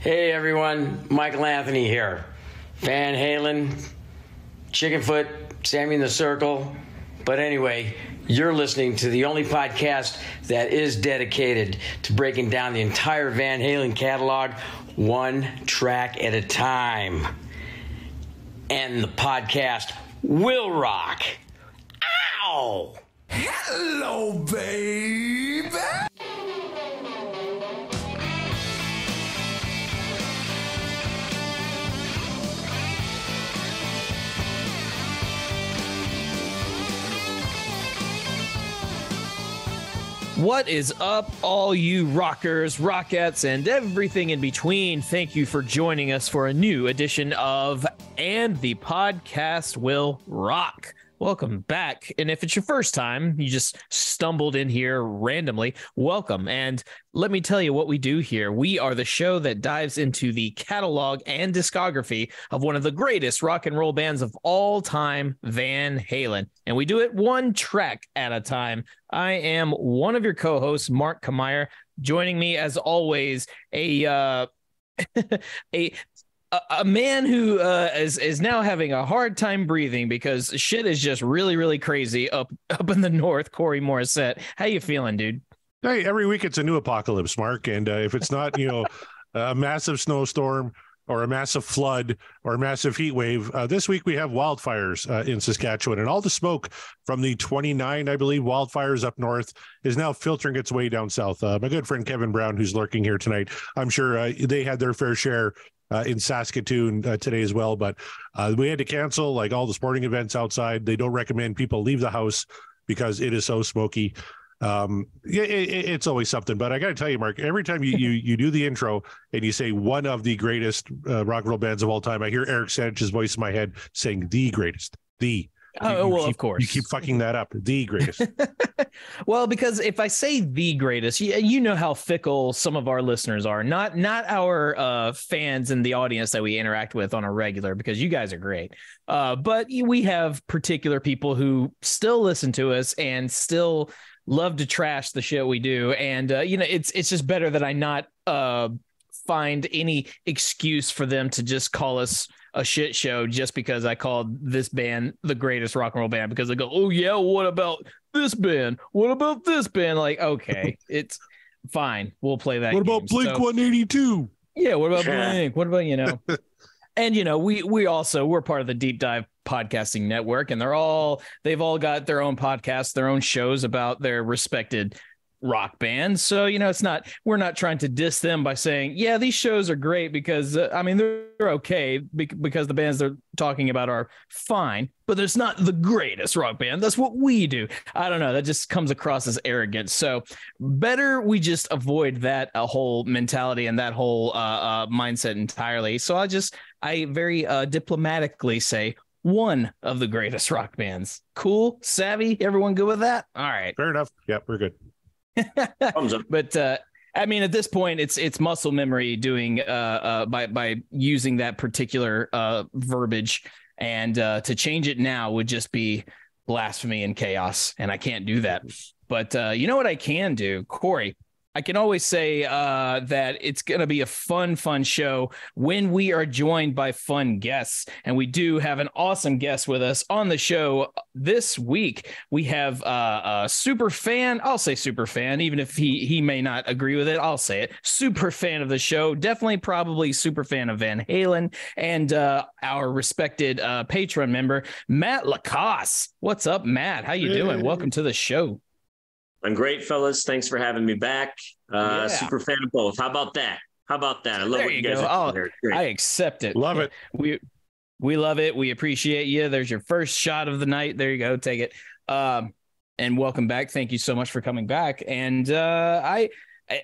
Hey everyone, Michael Anthony here. Van Halen, Chickenfoot, Sammy in the Circle. But anyway, you're listening to the only podcast that is dedicated to breaking down the entire Van Halen catalog one track at a time. And the podcast will rock. Ow! Hello, baby! What is up, all you rockers, rockettes, and everything in between? Thank you for joining us for a new edition of And the Podcast Will Rock. Welcome back. And if it's your first time, you just stumbled in here randomly, welcome. And let me tell you what we do here. We are the show that dives into the catalog and discography of one of the greatest rock and roll bands of all time, Van Halen. And we do it one track at a time. I am one of your co-hosts, Mark Kameyer. Joining me, as always, a man who is now having a hard time breathing because shit is just really, really crazy up in the north. Corey Morissette, how you feeling, dude? Hey, every week it's a new apocalypse, Mark. And if it's not, a massive snowstorm or a massive flood or a massive heat wave, this week we have wildfires in Saskatchewan, and all the smoke from the 29, I believe, wildfires up north is now filtering its way down south. My good friend Kevin Brown, who's lurking here tonight, I'm sure they had their fair share in Saskatoon today as well, but we had to cancel like all the sporting events outside. They don't recommend people leave the house because it is so smoky. It's always something, but I got to tell you, Mark, every time you do the intro and you say one of the greatest rock and roll bands of all time, I hear Eric Sanchez's voice in my head saying the greatest, of course. You keep fucking that up. The greatest. Well, because if I say the greatest, you know how fickle some of our listeners are. Not our fans in the audience that we interact with on a regular, because you guys are great. But we have particular people who still listen to us and still love to trash the shit we do. And, it's just better that I not find any excuse for them to just call us a shit show just because I called this band the greatest rock and roll band, because they go, oh yeah, what about this band? What about this band? Like, okay, it's fine. We'll play that. What about Blink 182? Yeah. What about Blink? What about, and we're part of the Deep Dive Podcasting Network, and they've all got their own podcasts, their own shows about their respected rock bands. So, we're not trying to diss them by saying, yeah, these shows are great because, they're okay because the bands they're talking about are fine, but it's not the greatest rock band. That's what we do. I don't know. That just comes across as arrogant. So better we just avoid that whole mentality and that whole mindset entirely. So I very diplomatically say one of the greatest rock bands. Cool? Savvy? Everyone good with that? All right. Fair enough. Yep, we're good. But at this point, it's muscle memory doing by using that particular verbiage, and to change it now would just be blasphemy and chaos, and I can't do that. But you know what I can do, Corey? I can always say that it's going to be a fun show when we are joined by fun guests. And we do have an awesome guest with us on the show this week. We have a super fan. I'll say super fan, even if he may not agree with it. I'll say it. Super fan of the show. Definitely probably super fan of Van Halen. And our respected Patreon member, Matt LaCasse. What's up, Matt? How you doing? Welcome to the show. I'm great, fellas. Thanks for having me back. Super fan of both. How about that? I love what you guys are doing here. I accept it. Love it. We love it. We appreciate you. There's your first shot of the night. There you go. Take it. And welcome back. Thank you so much for coming back. And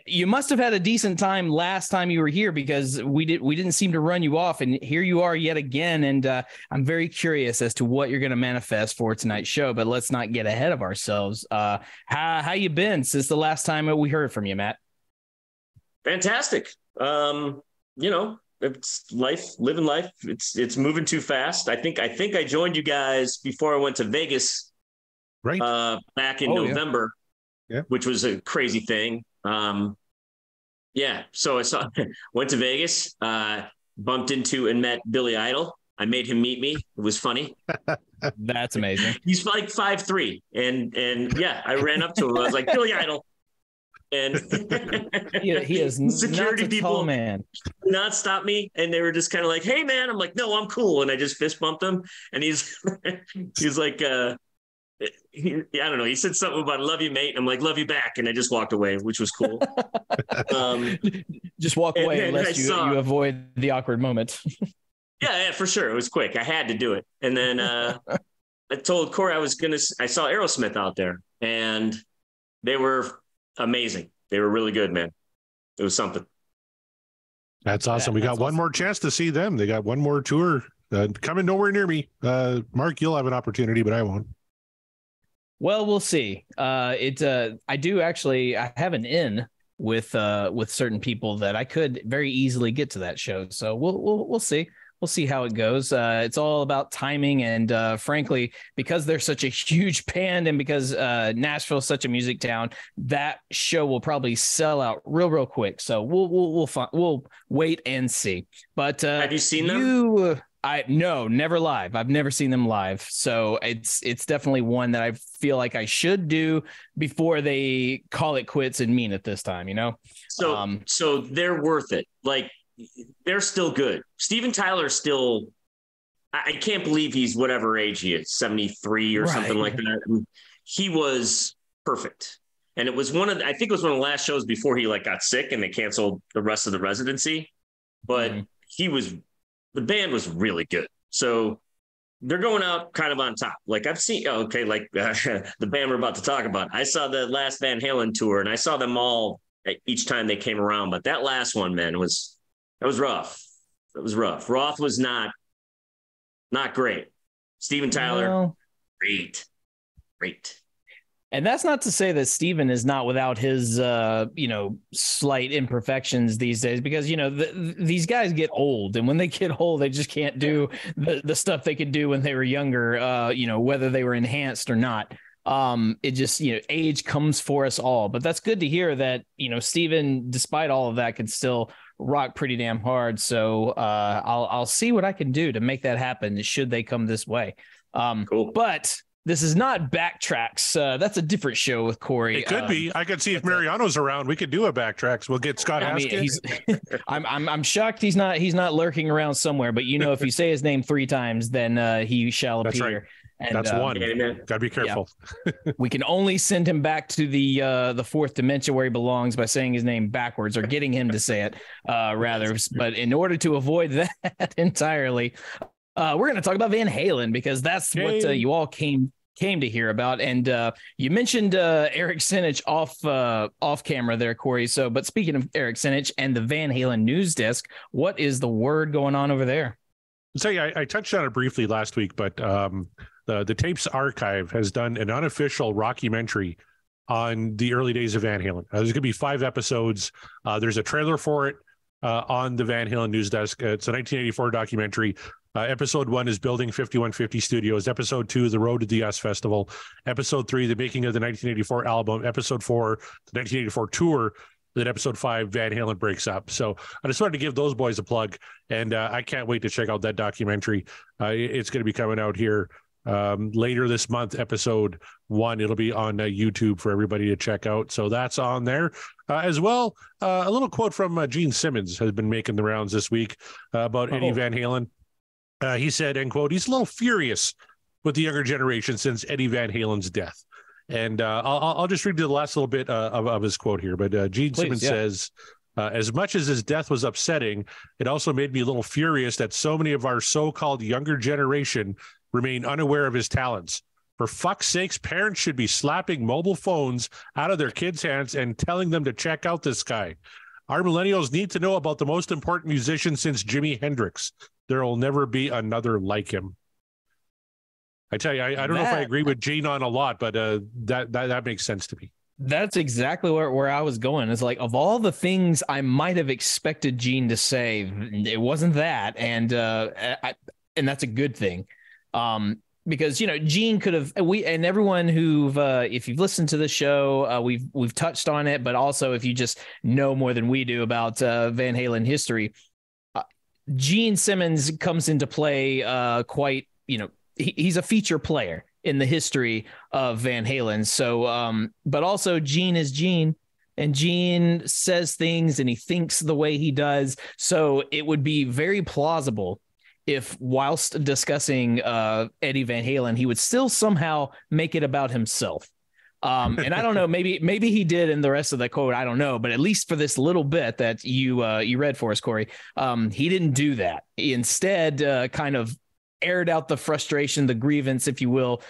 you must have had a decent time last time you were here, because we didn't seem to run you off, and here you are yet again. And I'm very curious as to what you're going to manifest for tonight's show, but let's not get ahead of ourselves. How you been since the last time we heard from you, Matt? Fantastic. It's life, living life. It's moving too fast. I think I joined you guys before I went to Vegas, right? Back in November, yeah, which was a crazy thing. Yeah. So I went to Vegas, bumped into and met Billy Idol. I made him meet me. It was funny. That's amazing. He's like 5'3", and yeah, I ran up to him. I was like, Billy Idol. And he is security not a tall man. Not stop me, and they were just kind of like, "Hey, man," I'm like, "No, I'm cool," and I just fist bumped him, and he's like, I don't know. He said something about "love you, mate." I'm like, "Love you back," and I just walked away, which was cool. Just walk away unless you avoid the awkward moment. yeah, for sure. It was quick. I had to do it, and then I told Corey I saw Aerosmith out there, and they were amazing. They were really good, man. It was something. That's awesome. We got one more chance to see them. They got one more tour coming nowhere near me. Mark, you'll have an opportunity, but I won't. Well, we'll see. I have an in with certain people that I could very easily get to that show. So we'll see. We'll see how it goes. It's all about timing, and frankly, because they're such a huge band, and because Nashville's such a music town, that show will probably sell out real quick. So we'll wait and see. But have you seen them? No, never live. I've never seen them live. So it's definitely one that I feel like I should do before they call it quits and mean it this time. So they're worth it. Like, they're still good. Steven Tyler's still, I can't believe he's whatever age he is, 73 or something like that. He was perfect. And it was I think it was one of the last shows before he got sick and they canceled the rest of the residency. But the band was really good. So they're going out kind of on top. I've seen, the band we're about to talk about. I saw the last Van Halen tour and I saw them all each time they came around. But that last one, man, that was rough. That was rough. Roth was not great. Steven Tyler, great. And that's not to say that Steven is not without his, slight imperfections these days, because, these guys get old, and when they get old, they just can't do the stuff they could do when they were younger, whether they were enhanced or not. It just, age comes for us all. But that's good to hear that, Steven, despite all of that, can still rock pretty damn hard. So I'll see what I can do to make that happen should they come this way. Cool. But this is not Backtracks. That's a different show with Corey. It could be. I could see if Mariano's around, we could do a Backtracks. We'll get Scott Haskett. I'm shocked he's not lurking around somewhere. But if you say his name 3 times, then he shall appear. Right. And, that's one. Got to be careful. Yeah. We can only send him back to the fourth dimension where he belongs by saying his name backwards, or getting him to say it rather. But in order to avoid that entirely, we're going to talk about Van Halen, because that's what you all came to hear about. And you mentioned Eric Sinich off camera there, Corey. But speaking of Eric Sinich and the Van Halen news desk, what is the word going on over there? So I touched on it briefly last week, but the Tapes Archive has done an unofficial rockumentary on the early days of Van Halen. There's going to be 5 episodes. There's a trailer for it on the Van Halen news desk. It's a 1984 documentary. Episode 1 is Building 5150 Studios. Episode 2, The Road to the US Festival. Episode 3, The Making of the 1984 album. Episode 4, the 1984 tour. Then episode 5, Van Halen breaks up. So I just wanted to give those boys a plug, and I can't wait to check out that documentary. It's going to be coming out here later this month. Episode 1, it'll be on YouTube for everybody to check out. So that's on there as well. A little quote from Gene Simmons has been making the rounds this week about Eddie Van Halen. He said, end quote, he's a little furious with the younger generation since Eddie Van Halen's death. And I'll just read you the last little bit of his quote here. But Gene Simmons says, as much as his death was upsetting, it also made me a little furious that so many of our so-called younger generation remain unaware of his talents. For fuck's sakes, parents should be slapping mobile phones out of their kids' hands and telling them to check out this guy. Our millennials need to know about the most important musician since Jimi Hendrix. There will never be another like him. I tell you, I don't know if I agree with Gene on a lot, but that makes sense to me. That's exactly where I was going. It's like, of all the things I might have expected Gene to say, it wasn't that, and that's a good thing. because Gene could have, and everyone who've if you've listened to the show, we've touched on it, but also if you just know more than we do about Van Halen history, Gene Simmons comes into play quite, he's a feature player in the history of Van Halen. So, but also Gene is Gene, and Gene says things and he thinks the way he does. So it would be very plausible if whilst discussing Eddie Van Halen, he would still somehow make it about himself. And I don't know, maybe he did in the rest of the quote. I don't know, but at least for this little bit that you read for us, Corey, he didn't do that. He instead kind of aired out the frustration, the grievance, if you will,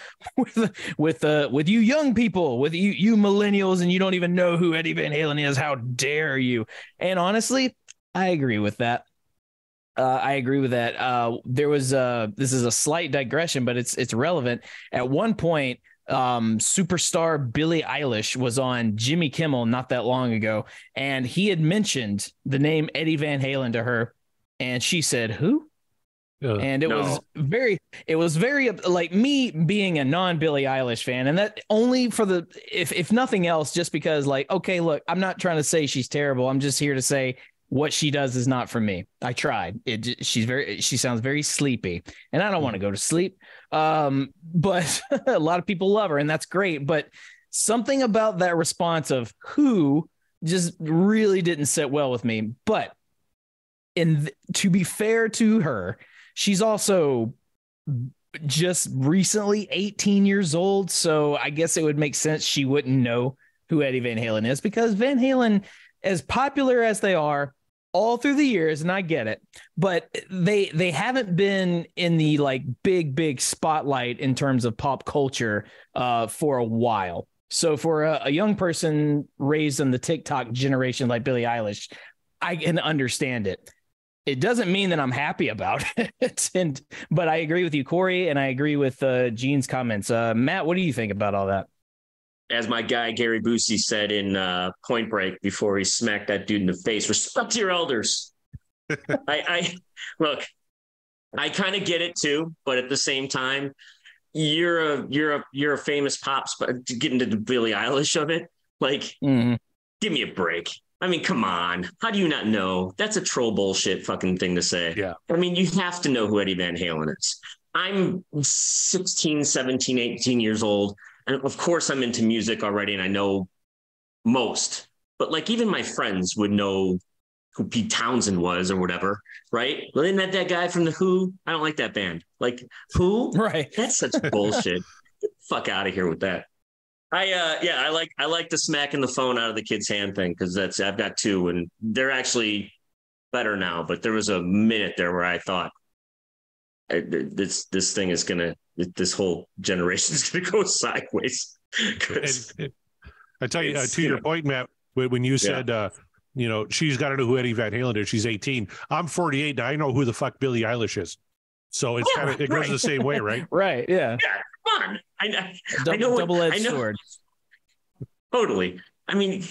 with you young people, with you millennials, and you don't even know who Eddie Van Halen is. How dare you? And honestly, I agree with that. There was this is a slight digression, but it's relevant. At one point, superstar Billie Eilish was on Jimmy Kimmel not that long ago, and he had mentioned the name Eddie Van Halen to her, and she said, "Who?" And it was very like me being a non-Billie Eilish fan, and that only for if nothing else, just because like, okay, look, I'm not trying to say she's terrible. I'm just here to say what she does is not for me. I tried. She sounds very sleepy, and I don't want to go to sleep. But a lot of people love her, and that's great. But something about that response of "who" just really didn't sit well with me. But to be fair to her, she's also just recently 18 years old. So I guess it would make sense she wouldn't know who Eddie Van Halen is, because Van Halen, as popular as they are all through the years, and I get it, but they haven't been in the like big spotlight in terms of pop culture for a while. So for a young person raised in the TikTok generation like Billie Eilish, I can understand it. It doesn't mean that I'm happy about it. But I agree with you, Corey, and I agree with Gene's comments. Matt, what do you think about all that? As my guy Gary Busey said in Point Break before he smacked that dude in the face, respect your elders. I look, I kind of get it too, but at the same time, you're a famous pop to get into the Billie Eilish of it. Like, give me a break. I mean, come on. How do you not know? That's a troll bullshit fucking thing to say. Yeah. I mean, you have to know who Eddie Van Halen is. I'm 16, 17, 18 years old. And of course I'm into music already and I know most. But like even my friends would know who Pete Townsend was or whatever, right? Well, isn't that guy from The Who? I don't like that band. Like, who? Right. That's such bullshit. Get the fuck out of here with that. I like the smacking the phone out of the kid's hand thing, because I've got two and they're actually better now. But there was a minute there where I thought this whole generation is gonna go sideways. I tell you, to your point, Matt, when you said she's got to know who Eddie Van Halen is. She's 18. I'm 48 now. I know who the fuck Billie Eilish is. So it's it goes the same way, right? Right. Yeah. Yeah. Come on. I know. Double-edged sword. Totally. I mean,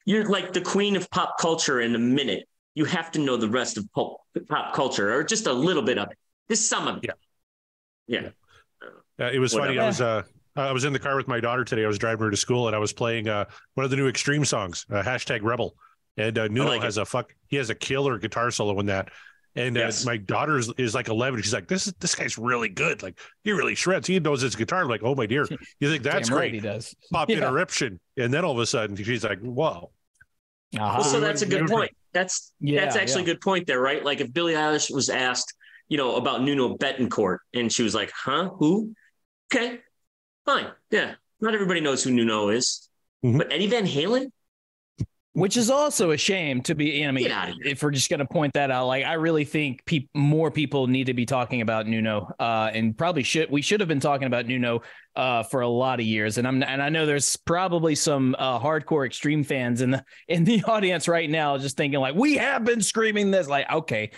you're like the queen of pop culture in a minute. You have to know the rest of pop culture, or just a little bit of it. Just some of it. Yeah. It was funny. I was in the car with my daughter today. I was driving her to school, and I was playing one of the new Extreme songs, #Rebel. And Nuno has a killer guitar solo in that. And my daughter is like 11. She's like, this guy's really good. Like, he really shreds. He knows his guitar. I'm like, oh my dear, you think that's great? Right, he does. Pop interruption, and then all of a sudden she's like, whoa. Well, so that's a good point. That's actually a good point there, right? Like if Billie Eilish was asked, about Nuno Betancourt, and she was like, huh, who? Okay, fine, yeah. Not everybody knows who Nuno is, but Eddie Van Halen. Which is also a shame to be, if we're just going to point that out, like, I really think more people need to be talking about Nuno, and we should have been talking about Nuno for a lot of years. And I know there's probably some hardcore Extreme fans in the audience right now, just thinking like, we have been screaming this, like, okay,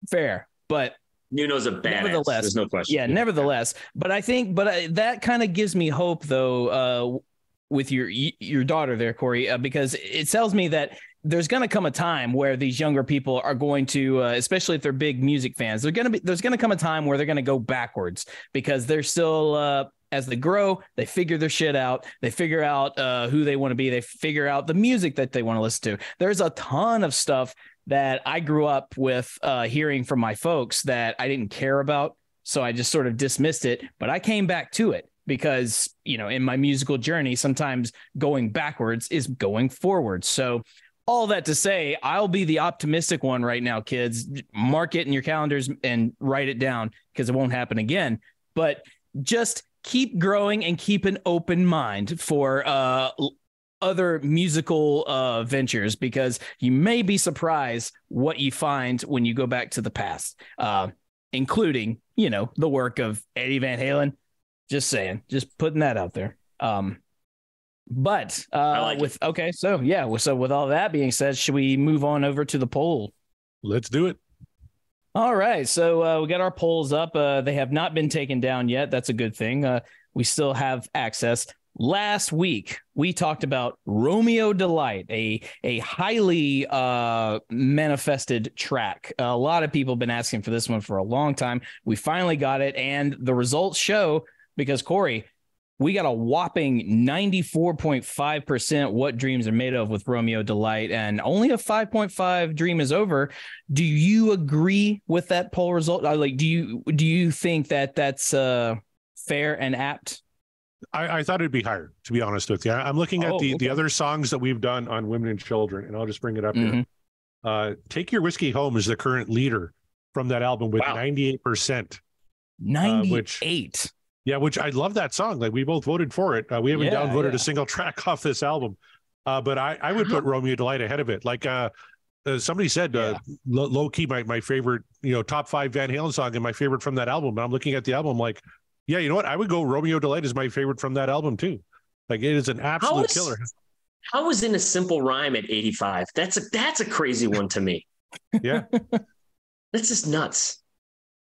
fair, but Nuno's a badass. Nevertheless, there's no question. Yeah, nevertheless, but I think, that kind of gives me hope though, with your daughter there, Corey, because it tells me that there's going to come a time where these younger people are going to, especially if they're big music fans, there's going to come a time where they're going to go backwards because they're still, as they grow, they figure their shit out. They figure out who they want to be. They figure out the music that they want to listen to. There's a ton of stuff that I grew up with hearing from my folks that I didn't care about. So I just sort of dismissed it, but I came back to it because, in my musical journey, sometimes going backwards is going forward. So all that to say, I'll be the optimistic one right now, kids. Mark it in your calendars and write it down because it won't happen again. But just keep growing and keep an open mind for other musical ventures, because you may be surprised what you find when you go back to the past, including, the work of Eddie Van Halen. Just saying, just putting that out there. But with all that being said, should we move on over to the poll? Let's do it. All right. So we got our polls up. They have not been taken down yet. That's a good thing. We still have access. Last week, we talked about Romeo Delight, a highly manifested track. A lot of people have been asking for this one for a long time. We finally got it. And the results show, because Corey, we got a whopping 94.5% What Dreams Are Made Of with Romeo Delight, and only a 5.5 Dream Is Over. Do you agree with that poll result? Do you think that that's fair and apt? I thought it'd be higher, to be honest with you. I'm looking at the other songs that we've done on women and children, and I'll just bring it up here. Take Your Whiskey Home is the current leader from that album with 98%. 98. Which I love that song. Like, we both voted for it. We haven't downvoted a single track off this album. But I would put Romeo Delight ahead of it. Like somebody said, low key, my favorite, top 5 Van Halen song and my favorite from that album. And I'm looking at the album like, yeah, you know what? I would go Romeo Delight is my favorite from that album too. Like, it is an absolute killer. How was In a Simple Rhyme at 85? That's a crazy one to me. Yeah. That's just nuts.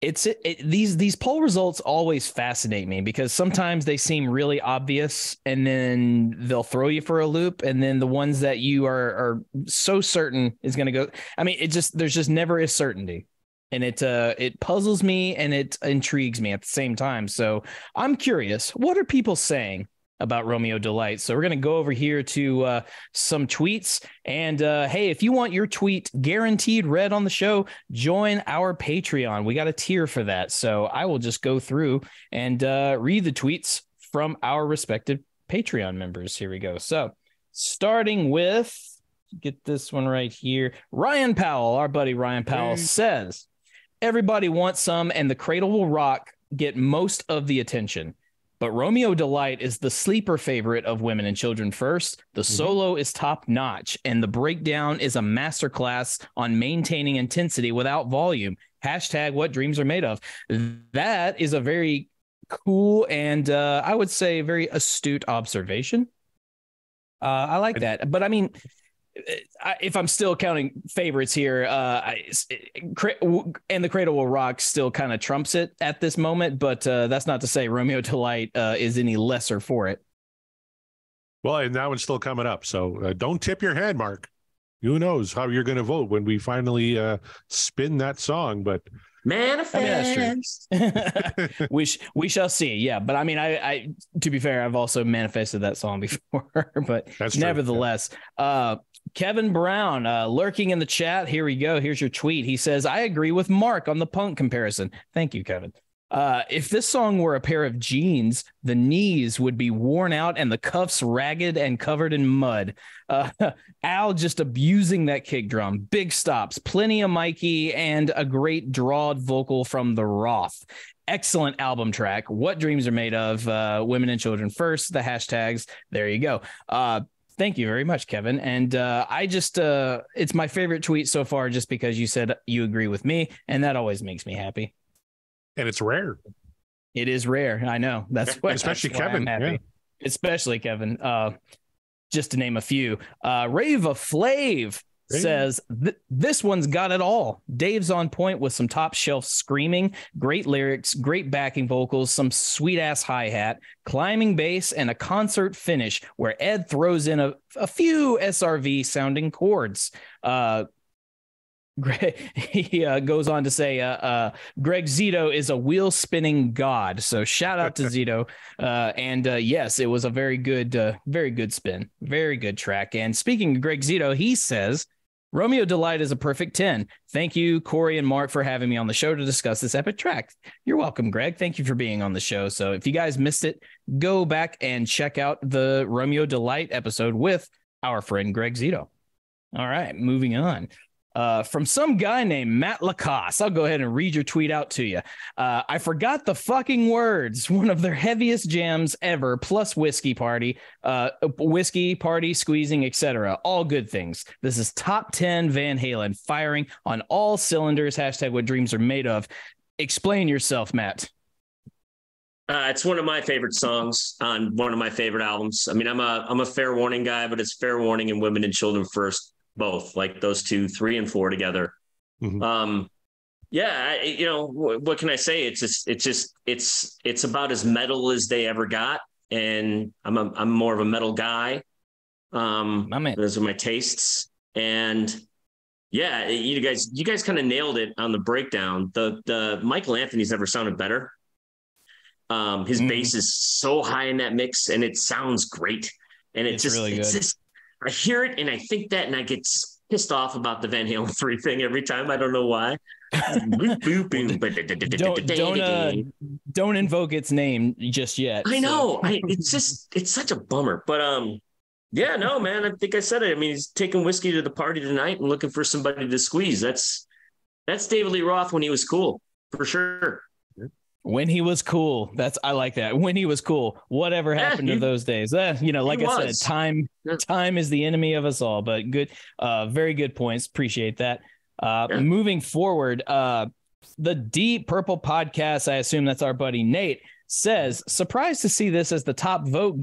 These poll results always fascinate me because sometimes they seem really obvious and then they'll throw you for a loop, and then the ones that you are so certain is going to go. I mean, there's just never a certainty, and it puzzles me and it intrigues me at the same time. So I'm curious, what are people saying about Romeo Delight? So we're going to go over here to some tweets. And hey, if you want your tweet guaranteed read on the show, join our Patreon. We got a tier for that. So I will just go through and read the tweets from our respective Patreon members. Here we go. So starting with, get this one right here. Ryan Powell, our buddy Ryan Powell says, everybody wants some and the Cradle Will Rock get most of the attention. But Romeo Delight is the sleeper favorite of Women and Children First. The solo is top notch, and the breakdown is a masterclass on maintaining intensity without volume. # What Dreams Are Made Of. That is a very cool and I would say very astute observation. I like that. But I mean, if I'm still counting favorites here, and the Cradle Will Rock still kind of trumps it at this moment, but that's not to say Romeo Delight is any lesser for it. Well, and that one's still coming up, so don't tip your hand, Mark. Who knows how you're going to vote when we finally spin that song, but manifest. I mean, that's true. we shall see. Yeah, but I mean, I to be fair, I've also manifested that song before, but that's nevertheless, Kevin Brown lurking in the chat. Here we go. Here's your tweet. He says, I agree with Mark on the punk comparison. Thank you, Kevin. If this song were a pair of jeans, the knees would be worn out and the cuffs ragged and covered in mud. Al just abusing that kick drum. Big stops, plenty of Mikey, and a great drawed vocal from the Roth. Excellent album track. What Dreams Are Made Of. Women and Children First. The hashtags. There you go. Thank you very much, Kevin. And I just, it's my favorite tweet so far just because you said you agree with me, and that always makes me happy. And it's rare. It is rare. I know. That's why, especially Kevin. Yeah. Especially Kevin. Just to name a few. Rave of Flav says, this one's got it all. Dave's on point with some top shelf screaming, great lyrics, great backing vocals, some sweet ass hi-hat, climbing bass, and a concert finish where Ed throws in a few SRV sounding chords. He goes on to say, Greg Zito is a wheel spinning god. So shout out to Zito. Yes, it was a very good spin. Very good track. And speaking of Greg Zito, he says, Romeo Delight is a perfect 10. Thank you, Corey and Mark, for having me on the show to discuss this epic track. You're welcome, Greg. Thank you for being on the show. So if you guys missed it, go back and check out the Romeo Delight episode with our friend Greg Zito. All right, moving on. From some guy named Matt LaCasse. I'll go ahead and read your tweet out to you. I forgot the fucking words. One of their heaviest jams ever, plus whiskey party, squeezing, etc. All good things. This is top 10 Van Halen, firing on all cylinders. Hashtag what dreams are made of. Explain yourself, Matt. It's one of my favorite songs on one of my favorite albums. I mean, I'm a Fair Warning guy, but it's Fair Warning and Women and Children First. Both, like those 2, 3, and 4 together. Mm-hmm. What can I say? It's about as metal as they ever got, and I'm more of a metal guy. Those are my tastes, and yeah, you guys kind of nailed it on the breakdown. The Michael Anthony's never sounded better. His bass is so high in that mix, and it sounds great, and it's really good. I hear it and I think that, and I get pissed off about the Van Halen 3 thing every time. I don't know why. Don't invoke its name just yet. I know. It's such a bummer. But yeah, no, man. I think I said it. I mean, he's taking whiskey to the party tonight and looking for somebody to squeeze. That's David Lee Roth when he was cool, for sure. When he was cool. I like that. When he was cool. Whatever happened to those days? Like I said, time is the enemy of us all, but good. Very good points. Appreciate that. Moving forward, the Deep Purple podcast, I assume that's our buddy Nate, says, surprised to see this as the top vote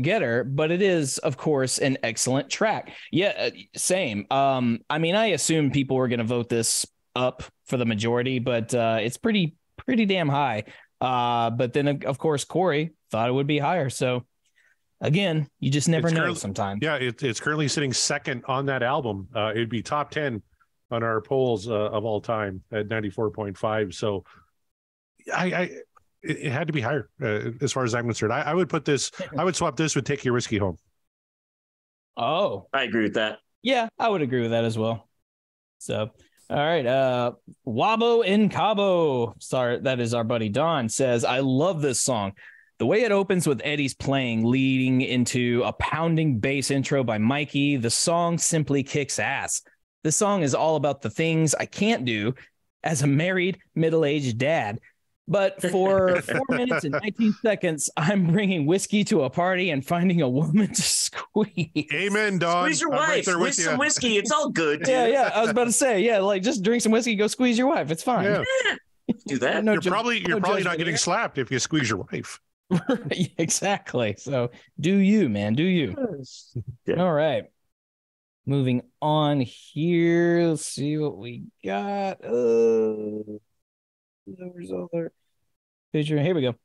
getter, but it is, of course, an excellent track. Yeah, same. I mean, I assume people were going to vote this up for the majority, but it's pretty damn high. But then, of course, Corey thought it would be higher. So again, you just never know sometimes. Yeah, it's currently sitting second on that album. It'd be top 10 on our polls of all time at 94.5. So it had to be higher as far as I'm concerned. I would swap this with Take Your Whiskey Home. Oh, I agree with that. Yeah, I would agree with that as well. So, all right. Wabo in Cabo. Sorry, that is our buddy Don, says, I love this song. The way it opens with Eddie's playing, leading into a pounding bass intro by Mikey. The song simply kicks ass. This song is all about the things I can't do as a married, middle-aged dad. But for 4 minutes and 19 seconds, I'm bringing whiskey to a party and finding a woman to squeeze. Amen, Don. Squeeze your wife with some whiskey. It's all good. Dude. Yeah. I was about to say, like just drink some whiskey, go squeeze your wife. It's fine. Yeah. Do that. You're probably not getting slapped if you squeeze your wife. Exactly. So do you, man? Do you? Yeah. All right. Moving on here. Let's see what we got. Where's other picture? Here we go.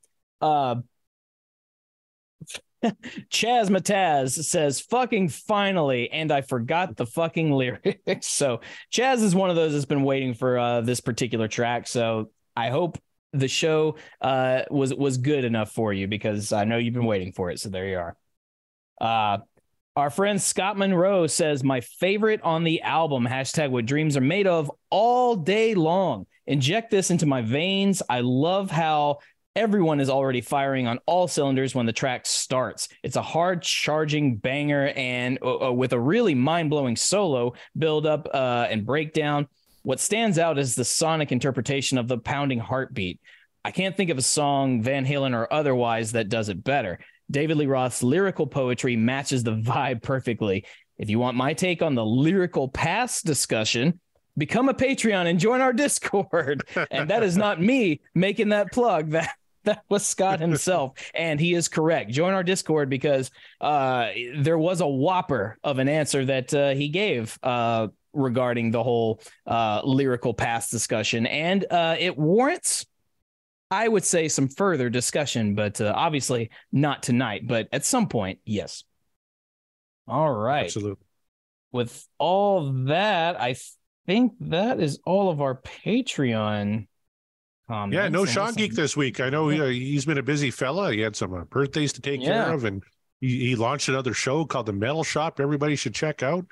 Chaz Mataz says, fucking finally, and I forgot the fucking lyrics. So Chaz is one of those that's been waiting for this particular track. So I hope the show was good enough for you, because I know you've been waiting for it. So there you are. Our friend Scott Monroe says, my favorite on the album, hashtag what dreams are made of, all day long. Inject this into my veins. I love how everyone is already firing on all cylinders when the track starts. It's a hard charging banger, and with a really mind-blowing solo build up and breakdown. What stands out is the sonic interpretation of the pounding heartbeat. I can't think of a song, Van Halen or otherwise, that does it better. David Lee Roth's lyrical poetry matches the vibe perfectly. If you want my take on the lyrical past discussion, become a Patreon and join our Discord. And that is not me making that plug. That was Scott himself, and he is correct. Join our Discord because there was a whopper of an answer that he gave regarding the whole lyrical past discussion, and it warrants, I would say, some further discussion, but obviously not tonight, but at some point, yes. All right. Absolutely. With all that, I think that is all of our Patreon comments. Yeah, no Sean Geek this week. I know he's been a busy fella. He had some birthdays to take care of, and he launched another show called The Metal Shop. Everybody should check out.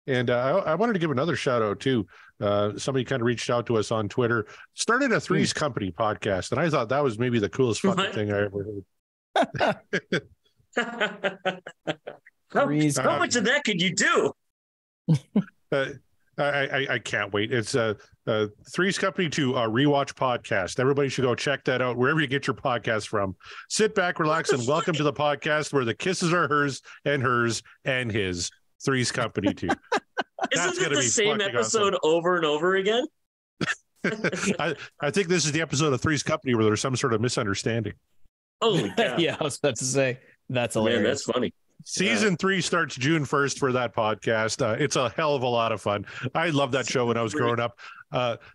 And I wanted to give another shout out too. Somebody kind of reached out to us on Twitter, started a Three's Company podcast, and I thought that was maybe the coolest fucking thing I ever heard. How much of that could you do? I can't wait. It's Three's Company 2, a rewatch podcast. Everybody should go check that out wherever you get your podcast from. Sit back, relax, and welcome to the podcast where the kisses are hers and his. Three's Company 2. Isn't it the same episode over and over again? I think this is the episode of Three's Company where there's some sort of misunderstanding. Oh, yeah, I was about to say that's hilarious. Man, that's funny. Season 3 starts June 1st for that podcast. It's a hell of a lot of fun. I loved that show when I was growing up.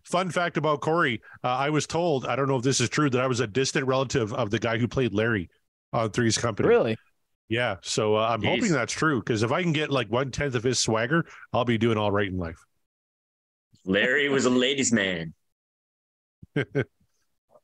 Fun fact about Corey, I was told, I don't know if this is true, that I was a distant relative of the guy who played Larry on Three's Company. Really? Yeah. So I'm hoping that's true, because if I can get like 1/10 of his swagger, I'll be doing all right in life. Larry was a ladies' man.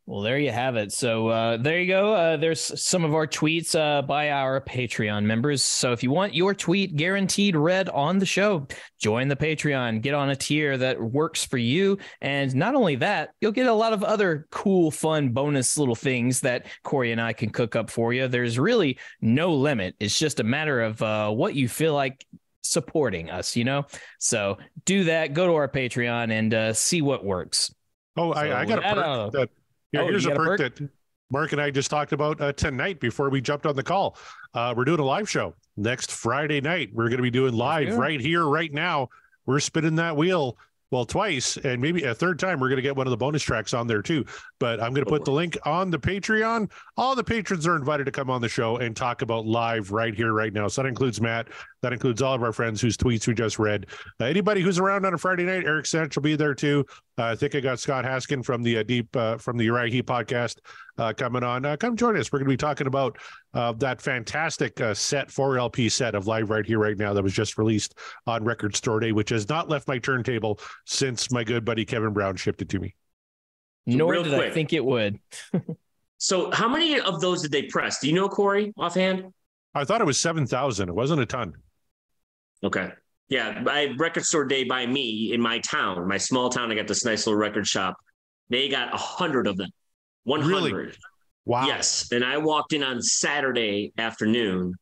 Well, there you have it. So there you go. There's some of our tweets by our Patreon members. So if you want your tweet guaranteed read on the show, join the Patreon, get on a tier that works for you. And not only that, you'll get a lot of other cool, fun bonus little things that Corey and I can cook up for you. There's really no limit. It's just a matter of what you feel like supporting us, you know? So do that. Go to our Patreon and see what works. Oh, I got a perk that... Yeah, here's a perk that Mark and I just talked about tonight before we jumped on the call. We're doing a live show next Friday night. We're going to be doing live right here, right now. We're spinning that wheel, well, twice, and maybe a third time. We're going to get one of the bonus tracks on there too. But I'm going to put the link on the Patreon. All the patrons are invited to come on the show and talk about live right here, right now. So that includes Matt. That includes all of our friends whose tweets we just read. Anybody who's around on a Friday night, Eric Sanch will be there too. I think I got Scott Haskin from the from the Uriah Heep podcast coming on. Come join us. We're going to be talking about that fantastic set 4LP set of Live Right Here, Right Now that was just released on Record Store Day, which has not left my turntable since my good buddy Kevin Brown shipped it to me. Nor did I think it would. So how many of those did they press? Do you know, Corey, offhand? I thought it was 7,000. It wasn't a ton. Okay. Yeah, by Record Store Day by me in my town, my small town, I got this nice little record shop. They got 100 of them. 100. Really? Wow. Yes. And I walked in on Saturday afternoon.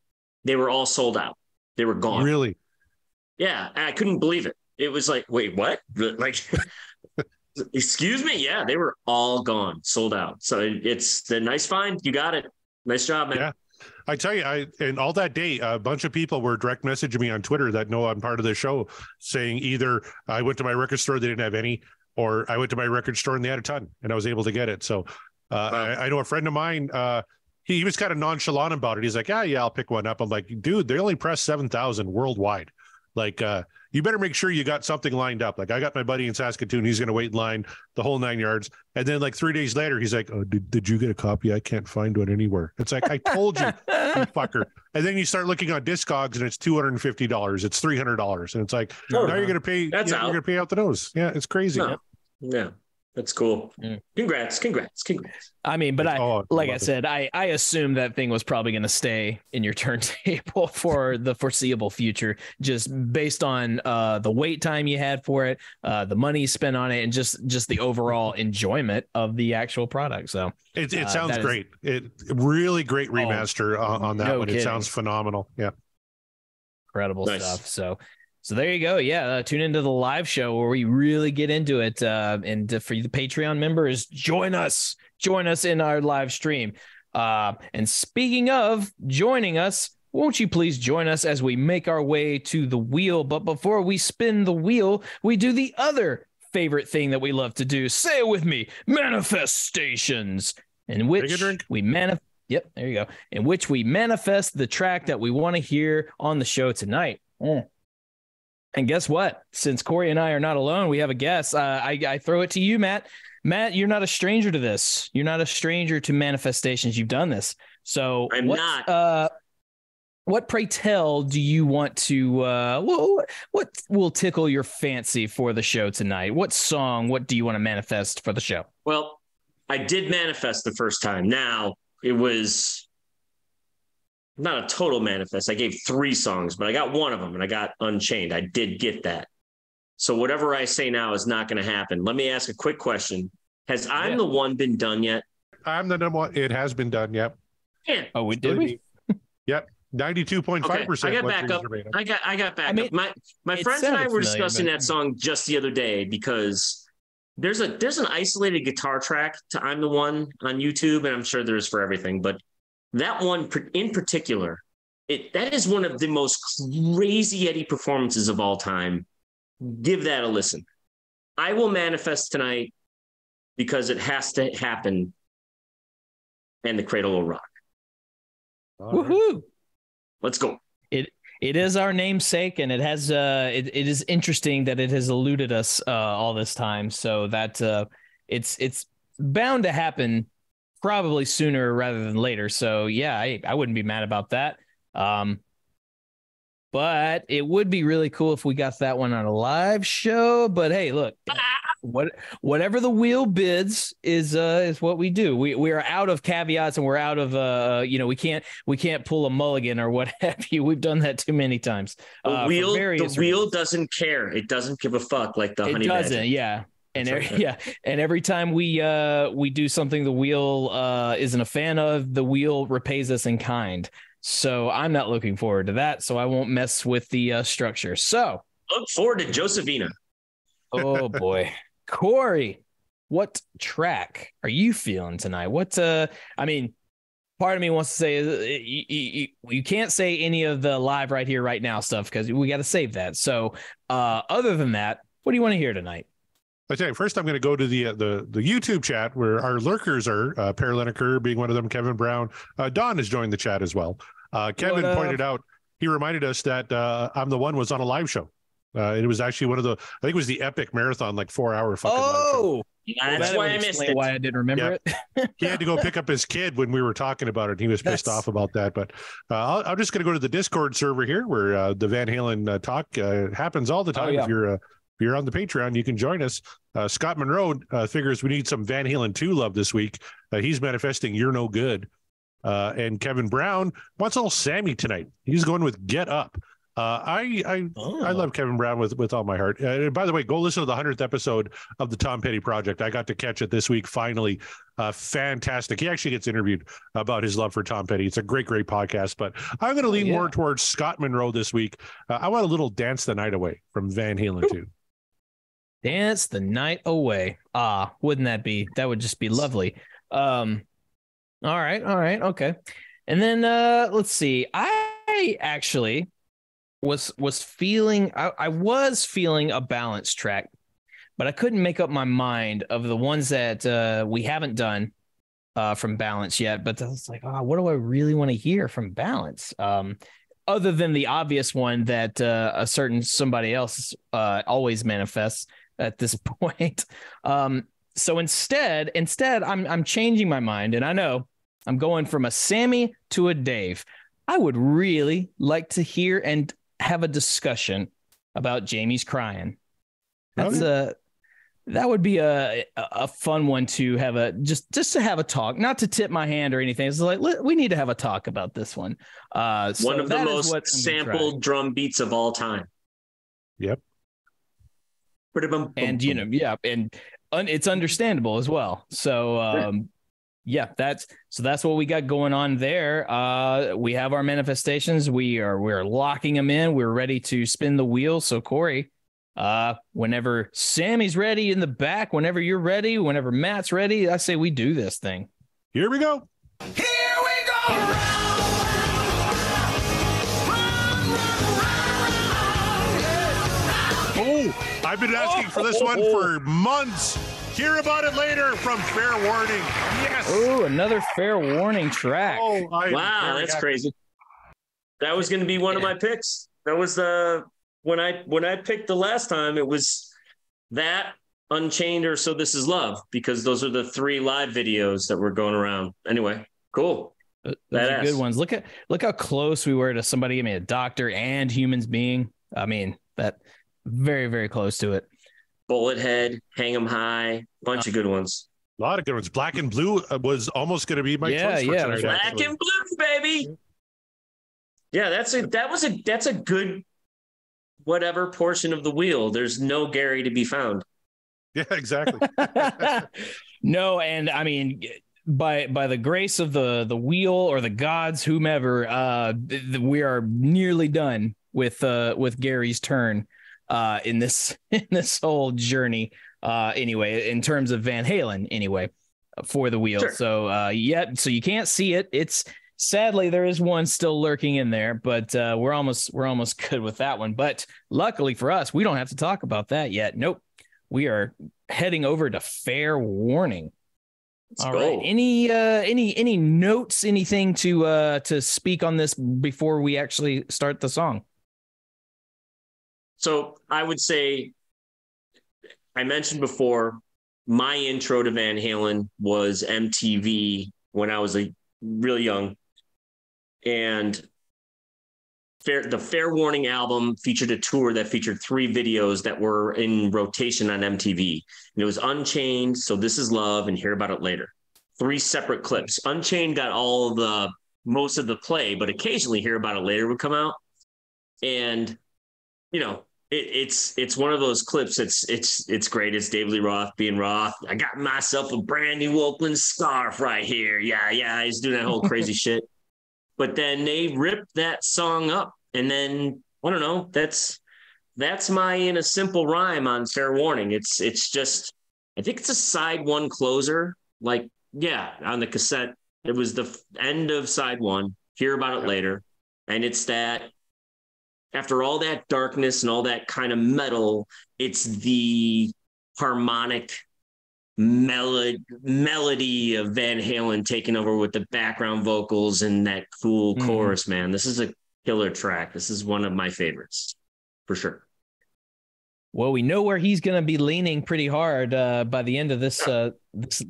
They were all sold out. They were gone. Really? Yeah. I couldn't believe it. It was like, wait, what? Like, excuse me? Yeah, they were all gone, sold out. So it's a nice find. You got it. Nice job, man. Yeah. I tell you, and all that day, a bunch of people were direct messaging me on Twitter that know I'm part of the show, saying either I went to my record store, they didn't have any, or I went to my record store and they had a ton and I was able to get it. So I know a friend of mine, he was kind of nonchalant about it. He's like, yeah, I'll pick one up. I'm like, dude, they only press 7,000 worldwide. Like, you better make sure you got something lined up. Like, I got my buddy in Saskatoon. He's going to wait in line the whole 9 yards. And then like 3 days later, he's like, oh, did you get a copy? I can't find one anywhere. It's like, I told you, you fucker. And then you start looking on Discogs and it's $250. It's $300. And it's like, now you're going to pay, you're going to pay out the nose. Yeah. It's crazy. Yeah. That's cool. Congrats. I mean, but I said, I assume that thing was probably going to stay in your turntable for the foreseeable future, just based on the wait time you had for it, the money you spent on it, and just the overall enjoyment of the actual product. So it sounds great. It really great remaster on that one. Kidding. It sounds phenomenal. Yeah. Incredible stuff. So there you go. Yeah. Tune into the live show where we really get into it. And for the Patreon members, join us in our live stream. And speaking of joining us, won't you please join us as we make our way to the wheel? But before we spin the wheel, we do the other favorite thing that we love to do. Say it with me. Manifestations. in which we Yep, there you go. In which we manifest the track that we want to hear on the show tonight. And guess what? Since Corey and I are not alone, we have a guest. I throw it to you, Matt. Matt, you're not a stranger to this. You're not a stranger to manifestations. You've done this. So I'm not. What, pray tell, do you want to? What will tickle your fancy for the show tonight? What song? What do you want to manifest for the show? Well, I did manifest the first time. Now it was not a total manifest. I gave 3 songs, but I got one of them, and I got Unchained. I did get that. So whatever I say now is not going to happen. Let me ask a quick question. Has I'm the One been done yet? I'm the number one. It has been done. Yep. Yeah. Oh, did we? Yep. 92.5%. I got backup. I got backup. My friends and I were discussing that song just the other day because there's an isolated guitar track to I'm the One on YouTube, and I'm sure there's for everything, but that one in particular, that is one of the most crazy Eddie performances of all time. Give that a listen. I will manifest tonight because it has to happen, and the cradle will rock. Woohoo! Let's go. It is our namesake, and it has it is interesting that it has eluded us all this time. So that it's bound to happen probably sooner rather than later. So yeah, I wouldn't be mad about that. But it would be really cool if we got that one on a live show. But hey, look, whatever the wheel bids is what we do. We are out of caveats, and we're out of we can't pull a mulligan or what have you. We've done that too many times. The wheel doesn't care. It doesn't give a fuck like the honey badger. It doesn't. Yeah. And every time we do something the wheel isn't a fan of, the wheel repays us in kind. So I'm not looking forward to that. So I won't mess with the structure. So look forward to Josephina. Oh boy, Corey, what track are you feeling tonight? What I mean, part of me wants to say you can't say any of the live right here, right now stuff because we got to save that. So other than that, what do you want to hear tonight? I tell you, first I'm going to go to the YouTube chat where our lurkers are, Paraliniker being one of them, Kevin Brown. Don has joined the chat as well. Kevin pointed out, he reminded us that I'm the One was on a live show. It was actually one of I think it was the epic marathon, like 4-hour fucking live show. That's why I missed it. Why I didn't remember it. He had to go pick up his kid when we were talking about it. He was pissed off about that. But I'm just going to go to the Discord server here where the Van Halen talk happens all the time. Oh, yeah. If you're on the Patreon, you can join us. Scott Monroe figures we need some Van Halen 2 love this week. He's manifesting You're No Good. And Kevin Brown wants all Sammy tonight. He's going with Get Up. I love Kevin Brown with all my heart. And by the way, go listen to the 100th episode of the Tom Petty Project. I got to catch it this week. Finally, fantastic. He actually gets interviewed about his love for Tom Petty. It's a great podcast, but I'm going to lean more towards Scott Monroe this week. I want a little Dance the Night Away from Van Halen 2. Dance the Night Away. Wouldn't that would just be lovely. All right. Okay. And then let's see. I actually was feeling a balance track, but I couldn't make up my mind of the ones that we haven't done from Balance yet. But I was like, what do I really want to hear from Balance? Other than the obvious one that a certain somebody else always manifests at this point. So instead, I'm changing my mind, and I know I'm going from a Sammy to a Dave. I would really like to hear and have a discussion about Jamie's Crying. That would be a fun one to have just to have a talk, not to tip my hand or anything. It's like we need to have a talk about this one. One of the most sampled drum beats of all time. Yep. And and it's understandable as well. So that's what we got going on there. We have our manifestations. We're locking them in. We're ready to spin the wheel. So Corey, whenever Sammy's ready in the back, whenever you're ready, whenever Matt's ready, I say we do this thing. Here we go. Here we go. Oh, I've been asking for this one for months. Hear About It Later from Fair Warning. Yes. Oh, another Fair Warning track. Oh, wow, that's crazy. That was going to be one of my picks. That was when I picked the last time, it was that, Unchained, or So This Is Love, because those are the 3 live videos that were going around. Anyway, cool. Those are good ones. Look how close we were to somebody. I mean, a doctor and Humans Being. I mean, that very, very close to it. Bullet Head, Hang 'em High, bunch of good ones. A lot of good ones. Black and Blue was almost going to be my choice for tonight. Black and Blue, baby. Yeah, that's a good whatever portion of the wheel. There's no Gary to be found. Yeah, exactly. No, and I mean, by the grace of the wheel or the gods, whomever, we are nearly done with Gary's turn in this whole journey. Anyway, in terms of Van Halen, anyway, for the wheel. Sure. So so you can't see it. It's sadly there is one still lurking in there, but we're almost good with that one. But luckily for us, we don't have to talk about that yet. Nope. We are heading over to Fair Warning. All right. Any notes, anything to speak on this before we actually start the song? So I would say, I mentioned before, my intro to Van Halen was MTV when I was really young. And the Fair Warning album featured a tour that featured 3 videos that were in rotation on MTV. And it was Unchained, So This Is Love, and Hear About It Later. 3 separate clips. Unchained got most of the play, but occasionally Hear About It Later would come out. And, you know, it's one of those clips. It's great. It's David Lee Roth being Roth. I got myself a brand new Oakland scarf right here. Yeah. He's doing that whole crazy shit. But then they ripped that song up, and then I don't know. That's my In a Simple Rhyme on Fair Warning. It's just, I think it's a side 1 closer. Like, yeah, on the cassette, it was the end of side 1. Hear About It Later, and it's that. After all that darkness and all that kind of metal, it's the harmonic melody of Van Halen taking over with the background vocals and that cool chorus, man. This is a killer track. This is one of my favorites for sure. Well, we know where he's going to be leaning pretty hard by the end of this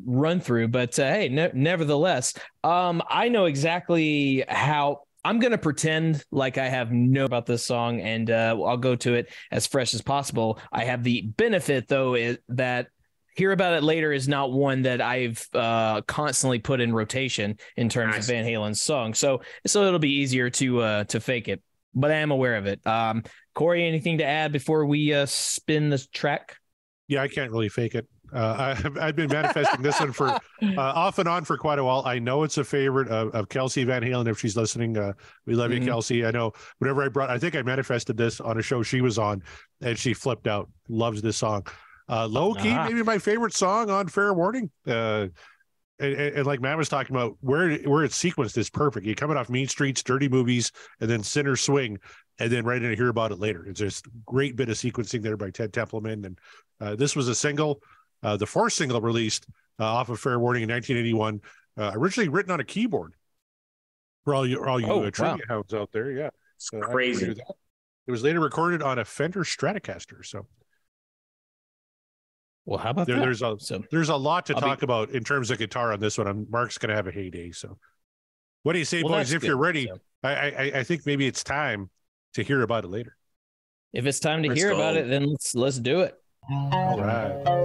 run through, but hey, nevertheless, I know exactly how. I'm going to pretend like I have no about this song, and I'll go to it as fresh as possible. I have the benefit, though, is that Hear About It Later is not one that I've constantly put in rotation in terms of Van Halen's song. So it'll be easier to fake it, but I am aware of it. Corey, anything to add before we spin the track? Yeah, I can't really fake it. I've been manifesting this one for off and on for quite a while. I know it's a favorite of Kelsey Van Halen. If she's listening, we love you, Kelsey. I know whenever I think I manifested this on a show she was on, and she flipped out. Loves this song. Low key, maybe my favorite song on Fair Warning. And like Matt was talking about, where it's sequenced is perfect. You're coming off Mean Streets, Dirty Movies, and then Sinner Swing, and then right in to Hear About It Later. It's just a great bit of sequencing there by Ted Templeman. And this was a single. The 4th single released off of Fair Warning in 1981, originally written on a keyboard. For all you trivia hounds out there, yeah, it's crazy. It was later recorded on a Fender Stratocaster. So, well, how about that? There's a lot to talk about in terms of guitar on this one. And Mark's going to have a heyday. So, what do you say, boys? If you're ready, I think maybe it's time to hear about it later. If it's time to hear about it, then let's do it. All right.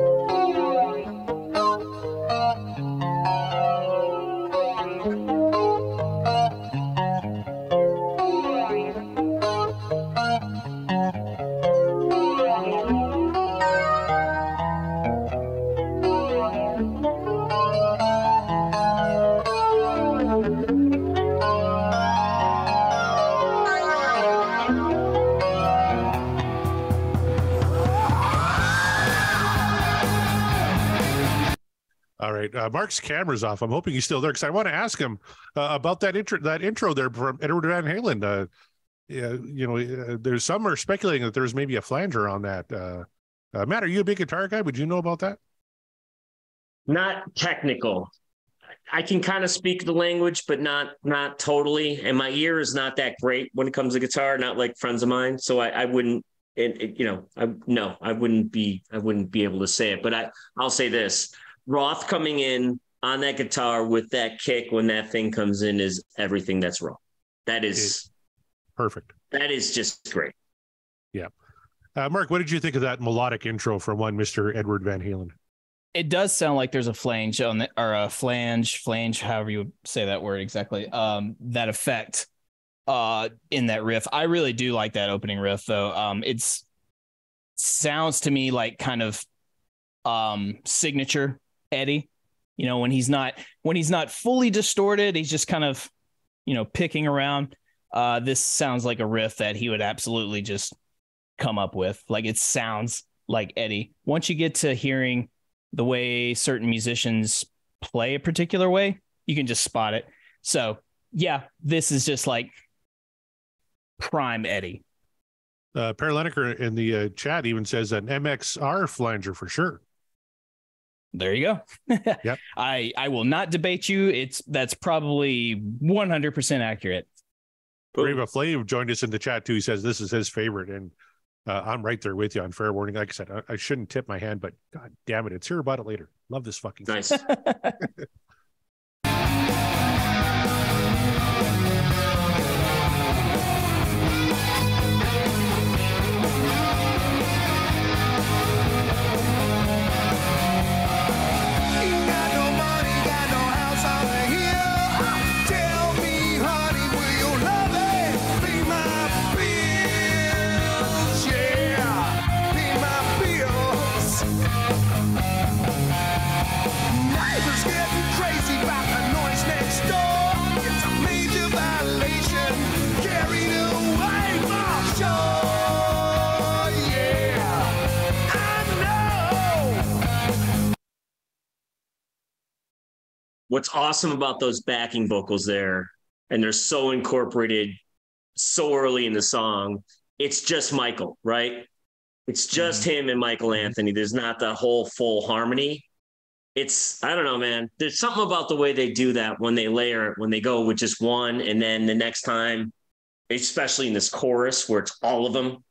All right, Mark's camera's off. I'm hoping he's still there because I want to ask him about that intro there from Edward Van Halen. There's some are speculating that there's maybe a flanger on that. Matt, are you a big guitar guy? Would you know about that? not technical. I can kind of speak the language, but not totally. And my ear is not that great when it comes to guitar, not like friends of mine. So I wouldn't, I wouldn't be able to say it. But I'll say this: Roth coming in on that guitar with that kick when that thing comes in is everything that's wrong. That is perfect. That is just great. Yeah. Mark, what did you think of that melodic intro from one Mr. Edward Van Halen? It does sound like there's a flange on the, or a flange, however you would say that word exactly. That effect in that riff. I really do like that opening riff though. It's sounds to me like kind of signature Eddie. You know, when he's not fully distorted, he's just kind of, picking around. This sounds like a riff that he would absolutely just come up with. Like, it sounds like Eddie. Once you get to hearing the way certain musicians play a particular way, you can just spot it. So yeah, this is just like prime Eddie. Paralineker in the chat even says an MXR flanger for sure. There you go. Yep. I will not debate you. That's probably 100% accurate. Brave Flav joined us in the chat too. He says this is his favorite, and I'm right there with you on fair warning. Like I said, I shouldn't tip my hand, but God damn it, it's here about it later. Love this fucking nice. What's awesome about those backing vocals there, and they're so incorporated so early in the song, it's just Michael, right? It's just him and Michael Anthony. There's not the whole full harmony. I don't know, man. There's something about the way they do that when they layer it, when they go with just one, and then the next time, especially in this chorus where it's all of them,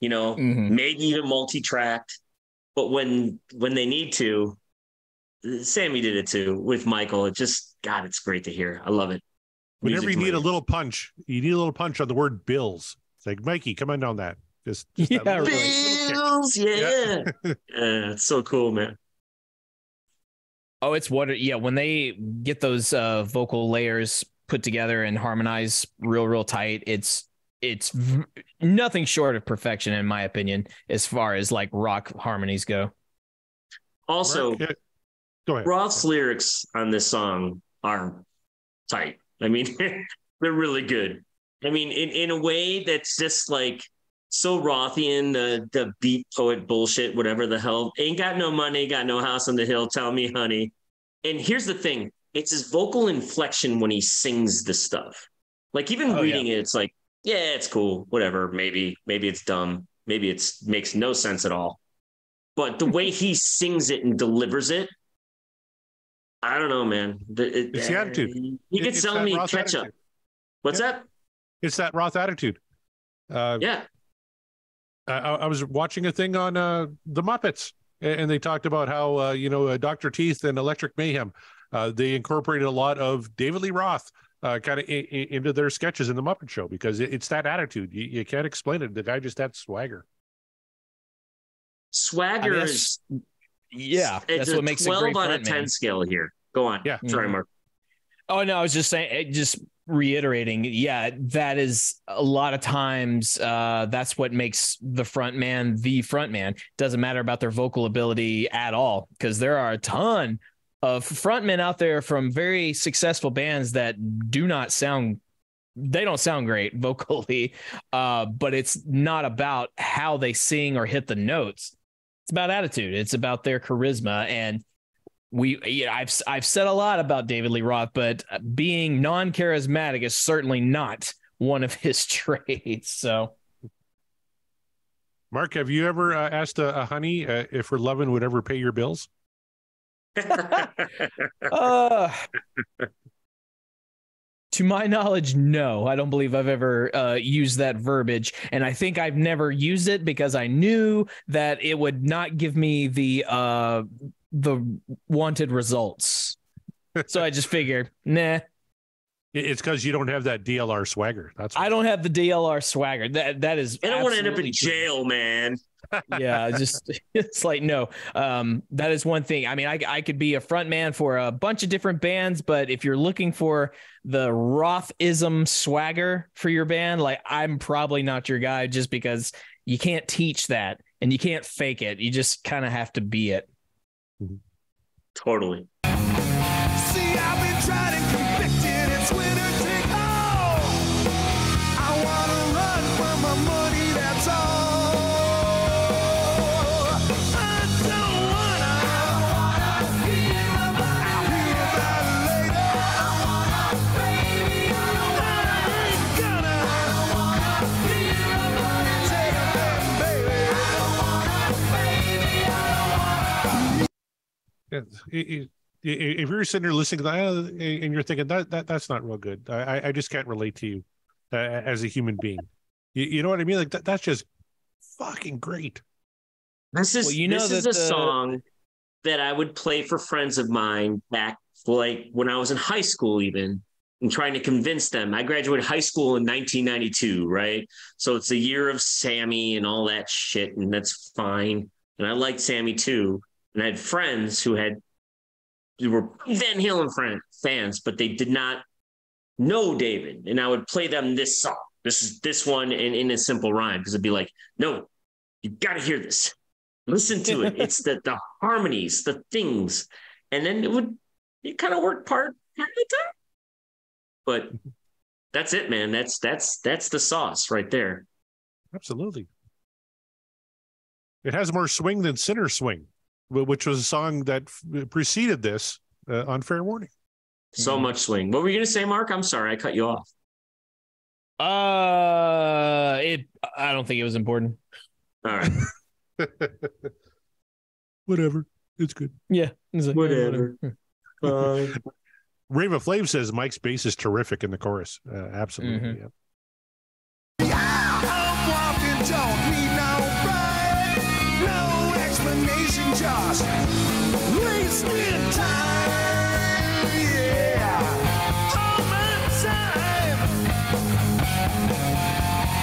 maybe even multi-tracked. But when they need to, Sammy did it too with Michael. It just, God, it's great to hear. I love it. Whenever you need a little punch, on the word Bills. It's like, Mikey, come on down that. Just yeah, that Bills, yeah. It's so cool, man. Oh, it's when they get those vocal layers put together and harmonize real tight, it's nothing short of perfection, in my opinion, as far as like rock harmonies go. Also, go ahead. Roth's lyrics on this song are tight. I mean, they're really good. I mean, in a way that's just like so Rothian, the beat poet bullshit, whatever the hell. Ain't got no money, got no house on the hill, tell me, honey. And here's the thing. It's his vocal inflection when he sings the stuff. Like, even reading it, it's like, yeah, it's cool, whatever. Maybe it's dumb. Maybe it makes no sense at all. But the way he sings it and delivers it, I don't know, man. It's the attitude. He could sell me ketchup. What's that? It's that Roth attitude. Yeah. I was watching a thing on the Muppets, and they talked about how, Dr. Teeth and Electric Mayhem, they incorporated a lot of David Lee Roth kind of into their sketches in the Muppet Show, because it's that attitude. You can't explain it. The guy just had swagger. Swagger is... Yeah, that's what makes it great. 12 out of 10 scale here. Go on. Yeah. Sorry, Mark. Oh, no, I was just saying, just reiterating. Yeah, that is a lot of times that's what makes the front man the front man. Doesn't matter about their vocal ability at all, because there are a ton of frontmen out there from very successful bands that don't sound great vocally, but it's not about how they sing or hit the notes. It's about attitude. It's about their charisma. And I've said a lot about David Lee Roth, but being non-charismatic is certainly not one of his traits. So, Mark, have you ever asked a honey if her lovin' would ever pay your bills? To my knowledge, no, I don't believe I've ever used that verbiage. And I think I've never used it because I knew that it would not give me the wanted results. So I just figured, nah. It's because you don't have that DLR swagger. That's why. I don't have the DLR swagger. That is. I don't want to end up in jail, man. Yeah, it's like, no. That is one thing. I mean, I could be a front man for a bunch of different bands, but if you're looking for the Rothism swagger for your band, like, I'm probably not your guy, just because you can't teach that and you can't fake it. You just kind of have to be it. Totally. See, I've been tried and convicted. It's winner take all. I wanna run for my money, that's all. I don't wanna hear about it later. I ain't gonna hear about it. Take it, baby. If you're sitting there listening to that and you're thinking that's not real good, I just can't relate to you as a human being. You know what I mean? Like that's just fucking great. This is a song that I would play for friends of mine back, like, when I was in high school, even, and trying to convince them. I graduated high school in 1992, right? So it's a year of Sammy and all that shit, and that's fine. And I liked Sammy too. And I had friends who were Van Halen fans, but they did not know David. And I would play them this song. This one in a simple rhyme, because it'd be like, no, you got to hear this. Listen to it. It's the harmonies, the things. And then it kind of worked part of the time. But that's it, man. That's the sauce right there. Absolutely. It has more swing than Sinner Swing, which was a song that preceded this on Fair Warning. So much swing. What were you going to say, Mark? I'm sorry, I cut you off. I don't think it was important. All right. Whatever. It's good. Yeah. Whatever. Rave of Flame says Mike's bass is terrific in the chorus. Absolutely. Mm-hmm. Yeah. I'm walking, don't need no ride, no explanation, just wasting time, yeah, all my time.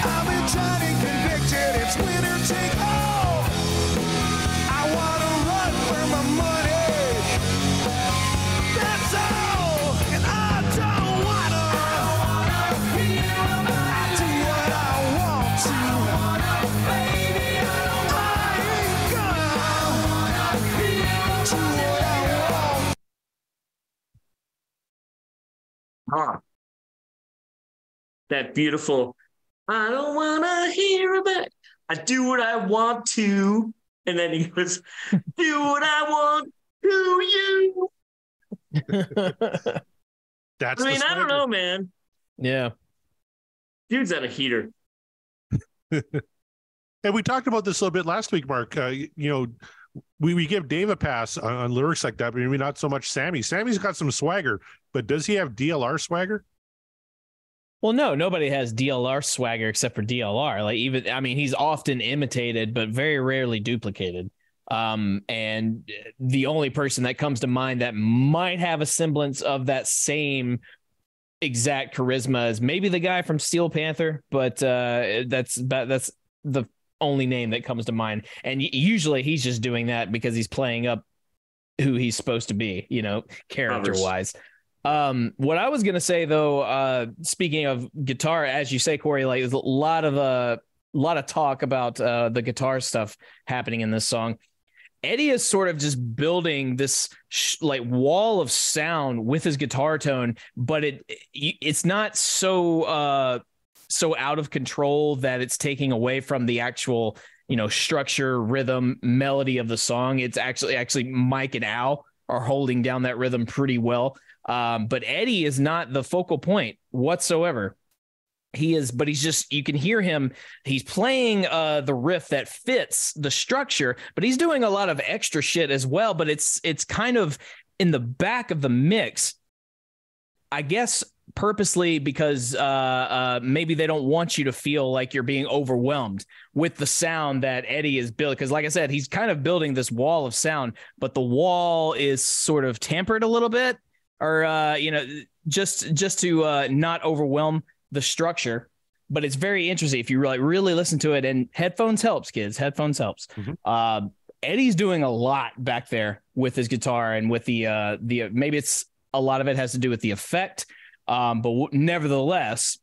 I've been tried and convicted, it's winner take all. I wanna run for my money, that's all, and I don't wanna hear about it. I do what I want to. I ain't gonna do what I want. That beautiful, I don't want to hear about it. I do what I want to. And then he goes, do what I want to you. That's I mean, I don't know, man. Yeah. Dude's on a heater. And we talked about this a little bit last week, Mark. We give Dave a pass on lyrics like that, but maybe not so much Sammy. Sammy's got some swagger, but does he have DLR swagger? Well, no, nobody has DLR swagger except for DLR. Like, even, I mean, he's often imitated, but very rarely duplicated. And the only person that comes to mind that might have a semblance of that same exact charisma is maybe the guy from Steel Panther, but that's the only name that comes to mind. And usually he's just doing that because he's playing up who he's supposed to be, character wise. What I was going to say though, speaking of guitar, as you say, Corey, like, there's a lot of talk about the guitar stuff happening in this song. Eddie is sort of just building this wall of sound with his guitar tone, but it's not so out of control that it's taking away from the actual, structure, rhythm, melody of the song. It's actually Mike and Al are holding down that rhythm pretty well. But Eddie is not the focal point whatsoever. He is, but he's just, you can hear him. He's playing the riff that fits the structure, but he's doing a lot of extra shit as well. But it's kind of in the back of the mix, I guess, purposely, because maybe they don't want you to feel like you're being overwhelmed with the sound that Eddie is building. Because like I said, he's kind of building this wall of sound, but the wall is sort of tempered a little bit, or just to not overwhelm the structure. But it's very interesting if you really listen to it. And headphones helps, kids. Headphones helps. Mm-hmm. Eddie's doing a lot back there with his guitar, and with the maybe it's a lot of it has to do with the effect. But nevertheless,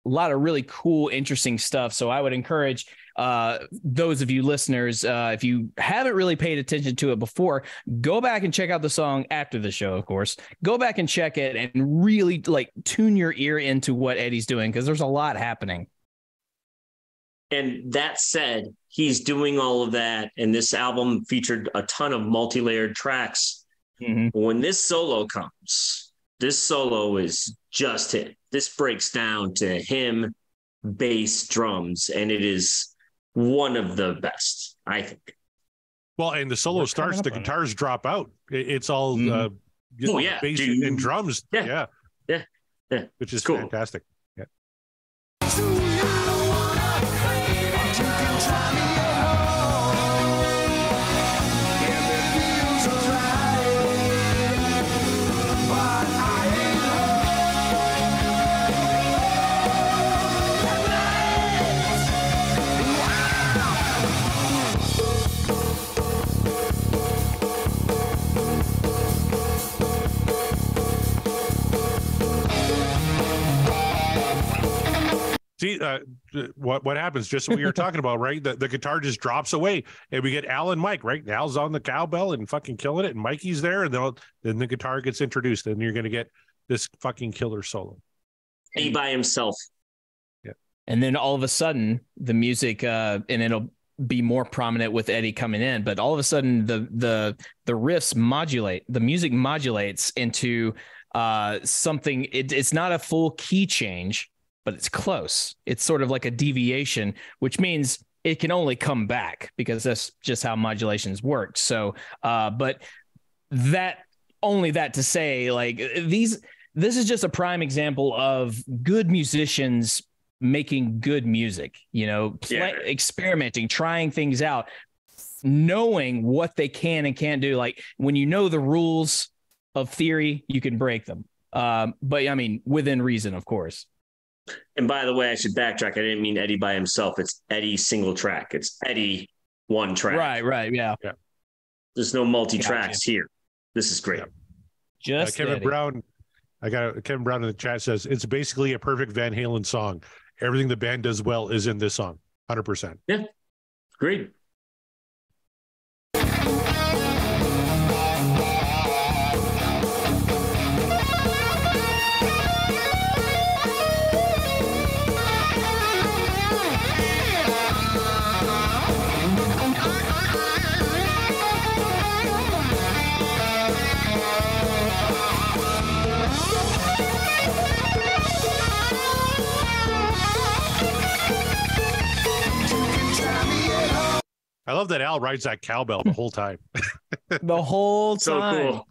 a lot of really cool, interesting stuff. So I would encourage those of you listeners, if you haven't really paid attention to it before, go back and check out the song after the show, of course. Go back and check it and really tune your ear into what Eddie's doing, because there's a lot happening. And that said, he's doing all of that, and this album featured a ton of multi-layered tracks. Mm-hmm. When this solo comes, this solo is just hit. This breaks down to him, bass, drums, and it is one of the best, I think. Well, and the solo starts, the guitars drop out. It's all bass and drums. Yeah. Which is cool. Fantastic. Yeah. See, what happens, just what you were talking about, right? The guitar just drops away, and we get Al and Mike, right? Al's on the cowbell and fucking killing it, and Mikey's there, and then the guitar gets introduced, and you're going to get this fucking killer solo. He by himself. Yeah. And then all of a sudden, the music, and it'll be more prominent with Eddie coming in, but all of a sudden, the riffs modulate, the music modulates into something. It's not a full key change, but it's close. It's sort of like a deviation, which means it can only come back, because that's just how modulations work. So, but that to say, this is just a prime example of good musicians making good music, experimenting, trying things out, knowing what they can and can't do. Like, when you know the rules of theory, you can break them. But I mean, within reason, of course. And by the way, I should backtrack. I didn't mean Eddie by himself. It's Eddie single track. It's Eddie one track. Right. Yeah. There's no multi-tracks here. This is great. Just Kevin Brown. Kevin Brown in the chat says it's basically a perfect Van Halen song. Everything the band does well is in this song. 100%. Yeah. Great. I love that Al rides that cowbell the whole time. The whole time.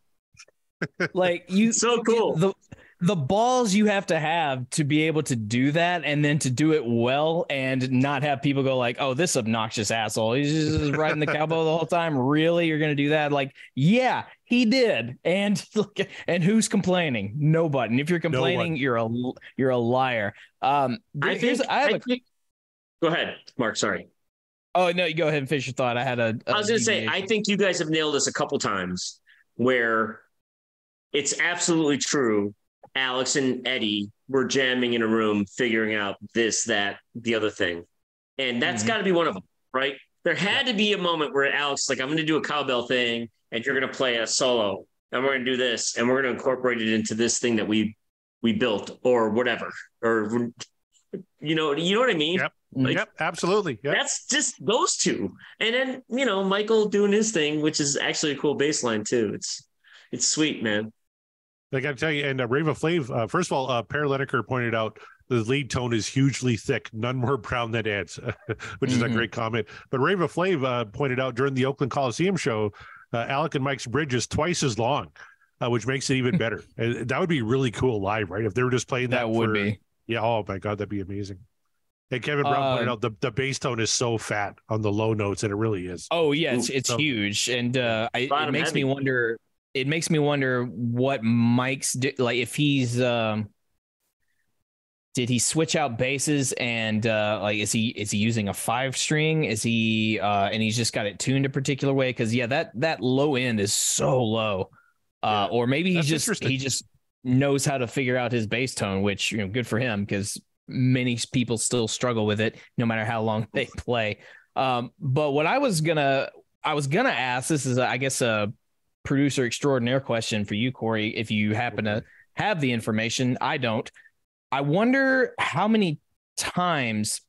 So cool. So cool. The balls you have to be able to do that, and then to do it well, and not have people go like, "Oh, this obnoxious asshole, he's just riding the cowbell the whole time." Really, you're going to do that? Like, yeah, he did. And who's complaining? Nobody. And if you're complaining, you're a liar. Go ahead, Mark. Sorry. Oh, no, you go ahead and finish your thought. I was going to say, I think you guys have nailed this a couple times, where it's absolutely true. Alex and Eddie were jamming in a room, figuring out this, that, the other thing. And that's got to be one of them, right? There had to be a moment where Alex, I'm going to do a cowbell thing, and you're going to play a solo, and we're going to do this, and we're going to incorporate it into this thing that we built, or whatever. Or, you know what I mean? Yep. Yep, absolutely. Yep. That's just those two. And then, Michael doing his thing, which is actually a cool bass line too. It's sweet, man. I got to tell you, and Rava Flav, first of all, Per Lineker pointed out the lead tone is hugely thick, none more brown than Ed's, which is a great comment. But Rava Flav pointed out during the Oakland Coliseum show, Alec and Mike's bridge is twice as long, which makes it even better. That would be really cool live, right? If they were just playing that. That would be. Yeah. Oh my God, that'd be amazing. And Kevin Brown pointed out the bass tone is so fat on the low notes, and it really is. Oh yeah, it's huge, and it makes me wonder. It makes me wonder what Mike's like if he's did he switch out basses and like is he using a 5-string? Is he and he's just got it tuned a particular way? Because that low end is so low, or maybe he just knows how to figure out his bass tone, which good for him because many people still struggle with it no matter how long they play. But what I was gonna ask, this is I guess a producer extraordinaire question for you, Corey, if you happen to have the information. I don't. I wonder how many times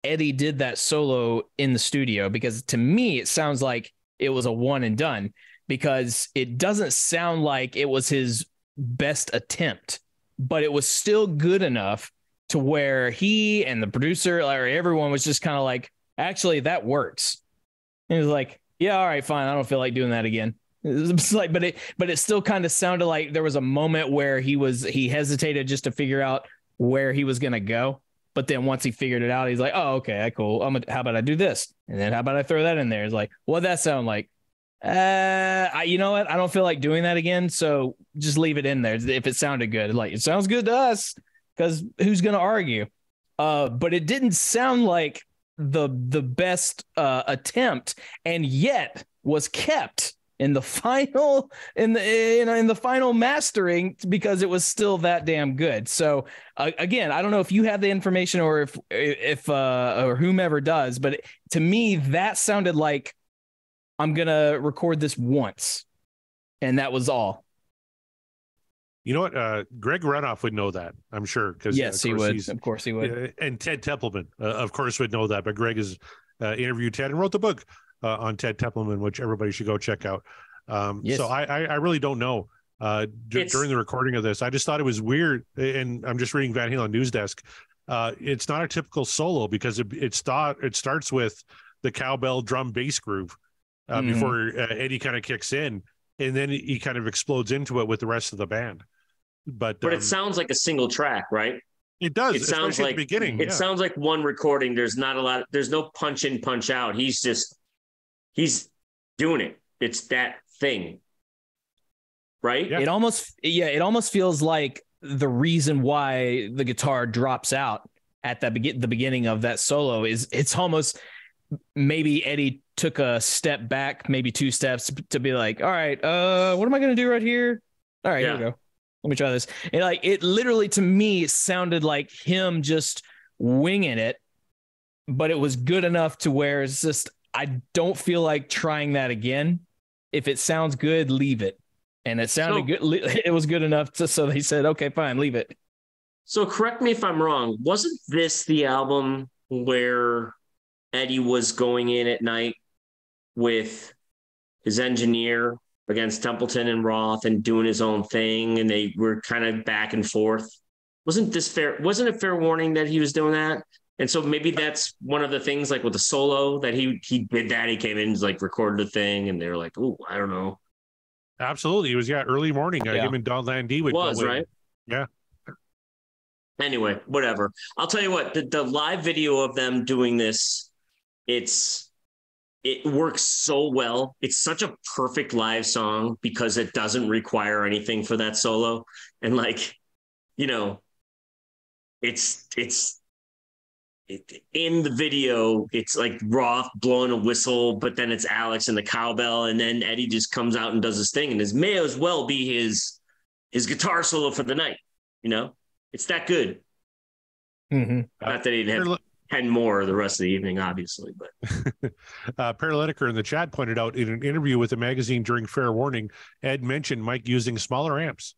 Eddie did that solo in the studio, because to me, it sounds like it was a one and done, because it doesn't sound like it was his best attempt, but it was still good enough to where he and the producer or everyone was just kind of like, actually, that works. And he was like, yeah, all right, fine. I don't feel like doing that again. It's like, but it still kind of sounded like there was a moment where he hesitated just to figure out where he was going to go. But then once he figured it out, he's like, oh, okay, cool. How about I do this? And then how about I throw that in there? It's like, what'd that sound like? You know what? I don't feel like doing that again. So just leave it in there. If it sounded good, like it sounds good to us, because who's going to argue? But it didn't sound like the best attempt, and yet was kept in the final in the final mastering because it was still that damn good. So again, I don't know if you have the information or if or whomever does, but to me that sounded like I'm gonna record this once, and that was all. You know what? Greg Runoff would know that, I'm sure. Because yes, he would. Of course, he would. And Ted Templeman, of course, would know that. But Greg has interviewed Ted and wrote the book on Ted Templeman, which everybody should go check out. Yes. So I really don't know. During the recording of this, I just thought it was weird. And I'm just reading Van Halen News Desk. It's not a typical solo because it starts with the cowbell drum bass groove before Eddie kind of kicks in. And then he kind of explodes into it with the rest of the band. But it sounds like a single track, right? It does. It sounds like at the beginning. It sounds like one recording. There's not a lot. There's no punch in, punch out. He's doing it. It's that thing, right? Yeah. It almost feels like the reason why the guitar drops out at the beginning of that solo is it's almost maybe Eddie took a step back, maybe 2 steps to be like, all right, what am I going to do right here? All right, Here we go. Let me try this. And like, it literally, to me, sounded like him just winging it, but it was good enough to where it's just, I don't feel like trying that again. If it sounds good, leave it. And it sounded good. It was good enough so they said, okay, fine, leave it. So correct me if I'm wrong. Wasn't this the album where Eddie was going in at night with his engineer against Templeton and Roth and doing his own thing, and they were kind of back and forth? Wasn't it fair warning that he was doing that? And so maybe that's one of the things, like with the solo, that he did that. He came in, like recorded a thing, and they were like, "Oh, I don't know." Absolutely, it was early morning. Him and Don Landee would was right. Yeah. Anyway, whatever. I'll tell you what. The live video of them doing this, it works so well. It's such a perfect live song because it doesn't require anything for that solo. And like, it's in the video, it's like Roth blowing a whistle, but then it's Alex and the cowbell. And then Eddie just comes out and does his thing. And this may as well be his guitar solo for the night. It's that good. Mm-hmm. Not that he'd have 10 more the rest of the evening, obviously, but Paralyticer in the chat pointed out in an interview with the magazine during Fair Warning, Ed mentioned Mike using smaller amps.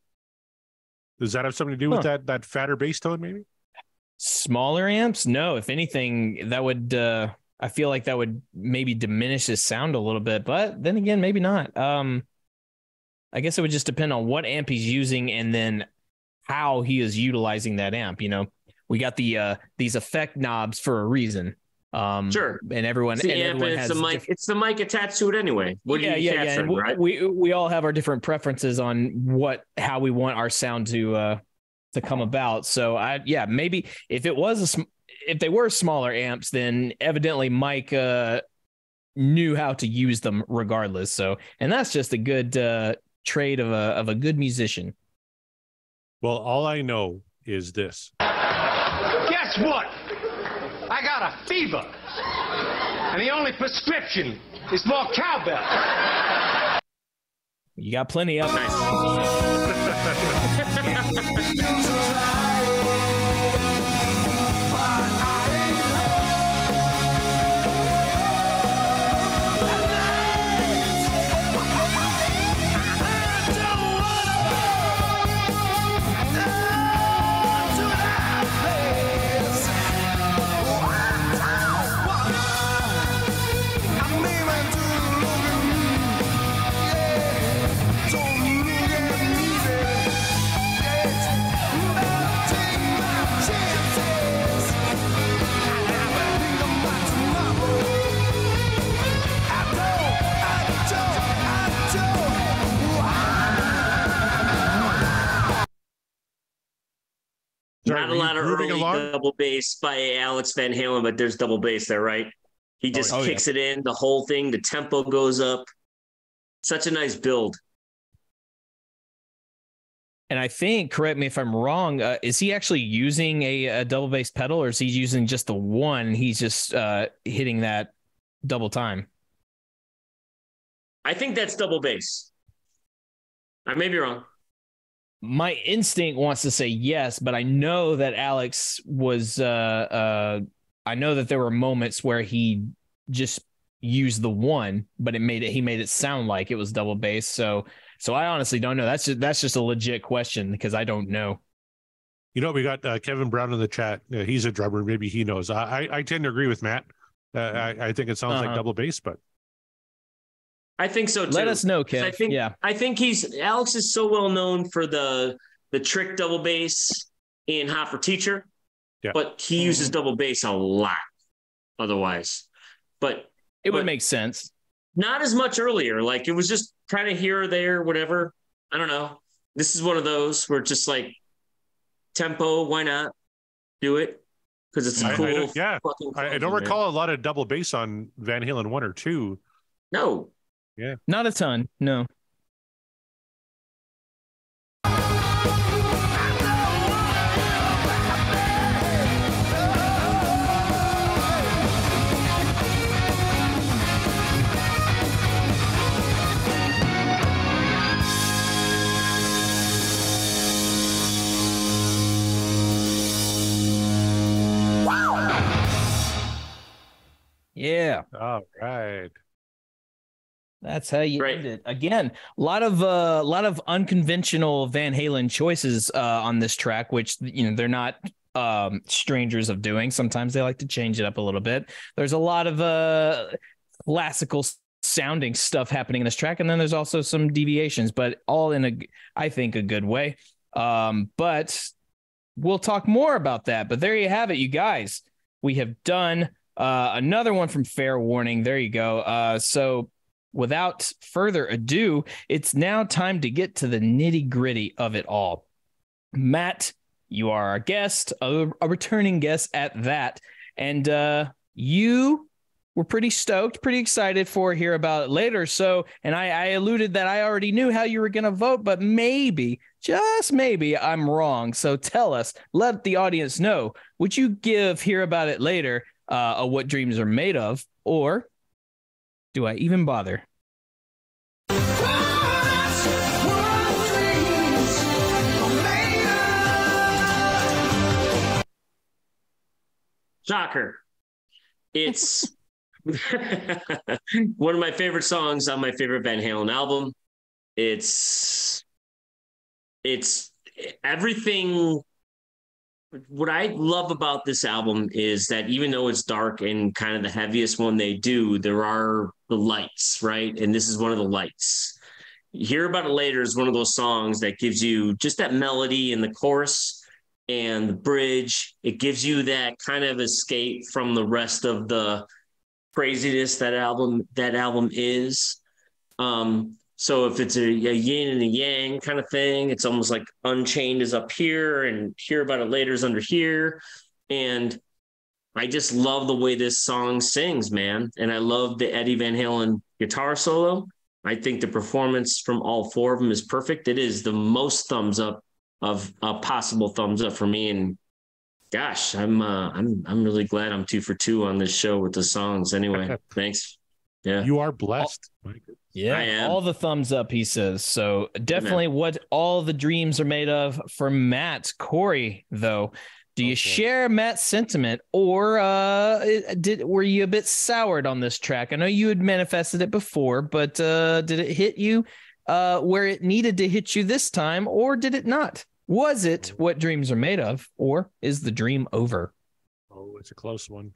Does that have something to do with that fatter bass tone, maybe? Smaller amps? No, if anything, that would I feel like that would maybe diminish his sound a little bit, but then again, maybe not. I guess it would just depend on what amp he's using and then how he is utilizing that amp. we got the these effect knobs for a reason. Sure. And everyone, it's the amp, everyone it's has the mic. It's the mic attached to it anyway. What are you capturing, And right? we all have our different preferences on how we want our sound to come about. So maybe if they were smaller amps, then evidently Mike knew how to use them regardless. So, and that's just a good trait of a good musician. Well, all I know is this. Guess what? I got a fever. And the only prescription is more cowbell. You got plenty of Nice. Not a lot of early double bass by Alex Van Halen, but there's double bass there, right? He just kicks it in, the whole thing, the tempo goes up. Such a nice build. And I think, correct me if I'm wrong, is he actually using a double bass pedal, or is he using just the one? He's just hitting that double time. I think that's double bass. I may be wrong. My instinct wants to say yes, but I know that Alex was. I know that there were moments where he just used the one, but he made it sound like it was double bass. So I honestly don't know. That's just a legit question because I don't know. You know, we got Kevin Brown in the chat. He's a drummer. Maybe he knows. I tend to agree with Matt. I think it sounds like double bass, but I think so too. Let us know, Kev. I think Alex is so well known for the trick double bass in Hot for Teacher, but he uses double bass a lot otherwise. But it would make sense. Not as much earlier. Like it was just kind of here or there, whatever. I don't know. This is one of those where it's just like tempo. Why not do it? Because it's cool. I don't recall a lot of double bass on Van Halen 1 or 2. No. Yeah. Not a ton. No. Yeah. All right. That's how you end it. Again, a lot of unconventional Van Halen choices on this track, which they're not strangers of doing. Sometimes they like to change it up a little bit. There's a lot of classical sounding stuff happening in this track, and then there's also some deviations, but all in I think a good way. But we'll talk more about that. But there you have it, you guys. We have done another one from Fair Warning. There you go. So without further ado, it's now time to get to the nitty gritty of it all. Matt, you are our guest, a returning guest at that. And you were pretty stoked, pretty excited for hear about it later. So, and I alluded that I already knew how you were going to vote, but maybe, just maybe I'm wrong. So tell us, let the audience know, would you give hear about it later a What Dreams Are Made Of, or do I even bother? Shocker. It's one of my favorite songs on my favorite Van Halen album. It's everything. What I love about this album is that even though it's dark and kind of the heaviest one they do, there are the lights, right? And this is one of the lights. Hear About It Later is one of those songs that gives you just that melody in the chorus and the bridge. It gives you that kind of escape from the rest of the craziness that album is. So if it's a yin and a yang kind of thing, it's almost like Unchained is up here and Hear About It Later is under here. And I just love the way this song sings, man. And I love the Eddie Van Halen guitar solo. I think the performance from all four of them is perfect. It is the most thumbs up of a possible thumbs up for me. And gosh, I'm really glad I'm 2 for 2 on this show with the songs. Anyway, thanks. Yeah, you are blessed. Yeah, all the thumbs up, he says. So definitely what all the dreams are made of for Matt. Corey, though, do you share Matt's sentiment, or were you a bit soured on this track? I know you had manifested it before, but did it hit you where it needed to hit you this time, or did it not? Was it what dreams are made of, or is the dream over? Oh, it's a close one.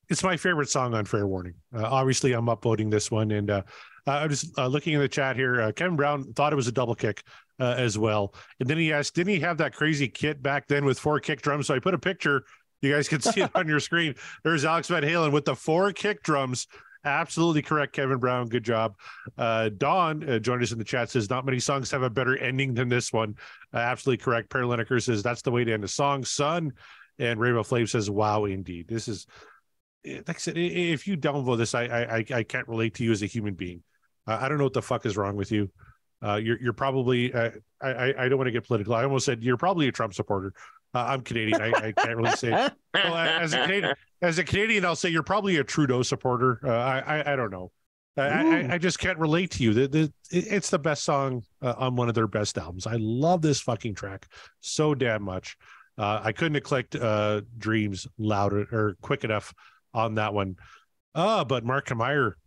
It's my favorite song on Fair Warning. Obviously, I'm upvoting this one, and I was looking in the chat here. Kevin Brown thought it was a double kick as well, and then he asked, "Didn't he have that crazy kit back then with 4 kick drums?" So I put a picture. You guys can see it on your screen. There's Alex Van Halen with the 4 kick drums. Absolutely correct, Kevin Brown. Good job. Dawn joined us in the chat, says, not many songs have a better ending than this one. Absolutely correct. Perry Lineker says, that's the way to end a song, son. And Rainbow Flame says, wow, indeed. This is, like I said, if you downvote this, I can't relate to you as a human being. I don't know what the fuck is wrong with you. You're probably, I don't want to get political. I almost said you're probably a Trump supporter. I'm Canadian. I can't really say it. Well, as a Canadian, I'll say you're probably a Trudeau supporter. I don't know. I just can't relate to you. It's the best song on one of their best albums. I love this fucking track so damn much. I couldn't have clicked Dreams louder or quick enough on that one. But Mark Meyer,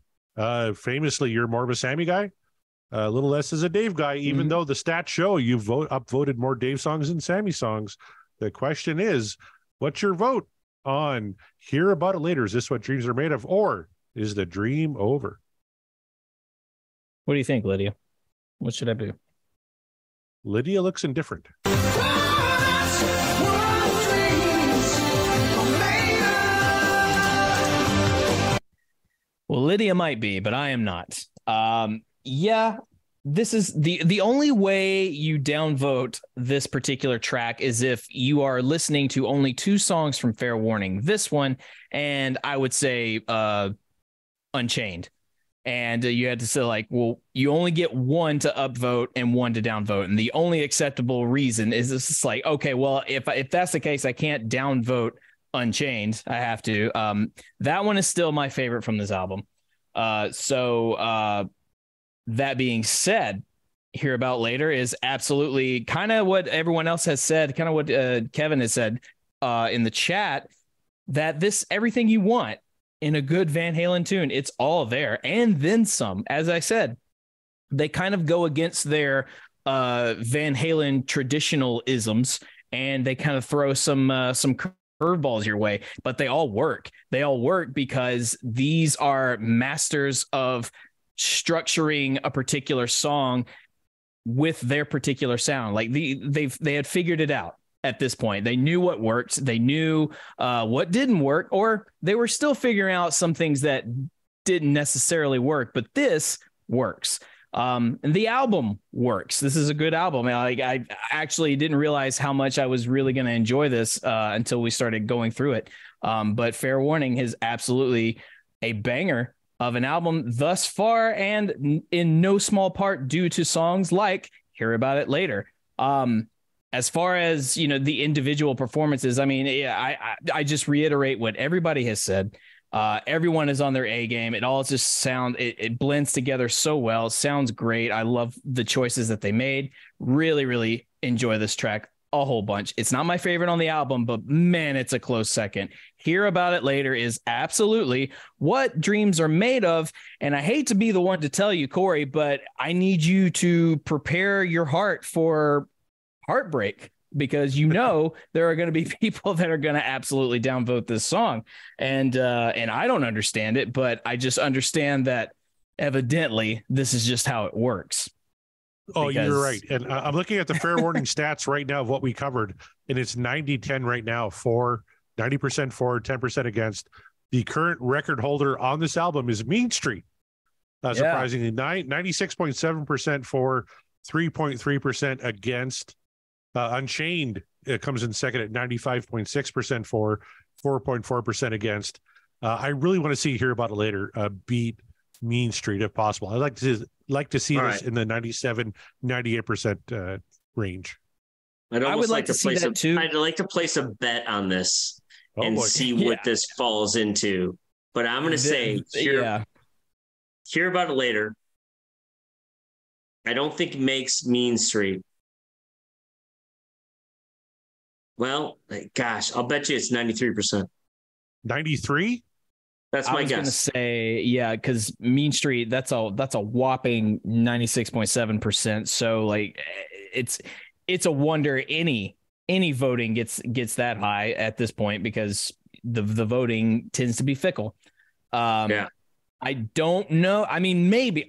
famously, you're more of a Sammy guy. A little less as a Dave guy, even though the stats show you upvoted more Dave songs than Sammy songs. The question is, what's your vote on Hear About It Later? Is this what dreams are made of, or is the dream over? What do you think, Lydia? What should I do? Lydia looks indifferent. Well, Lydia might be, but I am not. Yeah, this is the only way you downvote this particular track is if you are listening to only 2 songs from Fair Warning. This one, and I would say Unchained. And you had to say, like, well, you only get 1 to upvote and 1 to downvote. And the only acceptable reason is this is like, okay, well, if that's the case, I can't downvote Unchained. I have to. That one is still my favorite from this album. So that being said, Hear About Later is absolutely kind of what everyone else has said, kind of what Kevin has said in the chat, that this everything you want in a good Van Halen tune, it's all there and then some. As I said, they kind of go against their Van Halen traditional isms, and they kind of throw some curveballs your way, but they all work. They all work because these are masters of structuring a particular song with their particular sound. Like they had figured it out at this point. They knew what worked. They knew what didn't work, or they were still figuring out some things that didn't necessarily work, but this works. And the album works. This is a good album. I actually didn't realize how much I was really going to enjoy this until we started going through it. But Fair Warning is absolutely a banger of an album thus far, and in no small part due to songs like Hear About It Later. As far as, the individual performances, I mean, I just reiterate what everybody has said. Everyone is on their A game. It all just it blends together so well. It sounds great. I love the choices that they made. Really, really enjoy this track a whole bunch. It's not my favorite on the album, but man, it's a close second. Hear About It Later is absolutely what dreams are made of. And I hate to be the one to tell you, Corey, but I need you to prepare your heart for heartbreak, because there are going to be people that are going to absolutely downvote this song. And I don't understand it, but I just understand that evidently this is just how it works. Oh, you're right. And I'm looking at the fair warning stats right now of what we covered, and it's 90-10 right now for 90% for, 10% against. The current record holder on this album is Mean Street. Surprisingly, 96.7% for, 3.3% against. Unchained comes in second at 95.6% for, 4.4% against. I really want to hear about it later. Beat Mean Street if possible. I'd like to see this in the 97-98% range. I would like to see that too. I'd like to place a bet on this and see what this falls into. But I'm going to say, hear about it later. I don't think it makes Mean Street. Well, gosh, I'll bet you it's 93%. 93? That's my guess. I was going to say, because Mean Street, that's a whopping 96.7%. So like it's a wonder any voting gets that high at this point, because the voting tends to be fickle. I don't know. I mean, maybe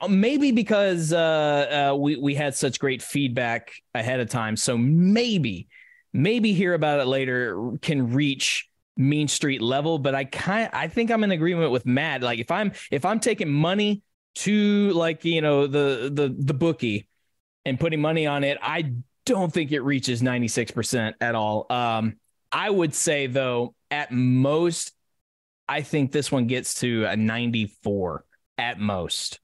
because we had such great feedback ahead of time. So maybe Hear About It Later can reach Mean Street level, but I think I'm in agreement with Matt. Like if I'm taking money to the bookie and putting money on it, I don't think it reaches 96% at all. I would say though, at most, I think this one gets to a 94 at most.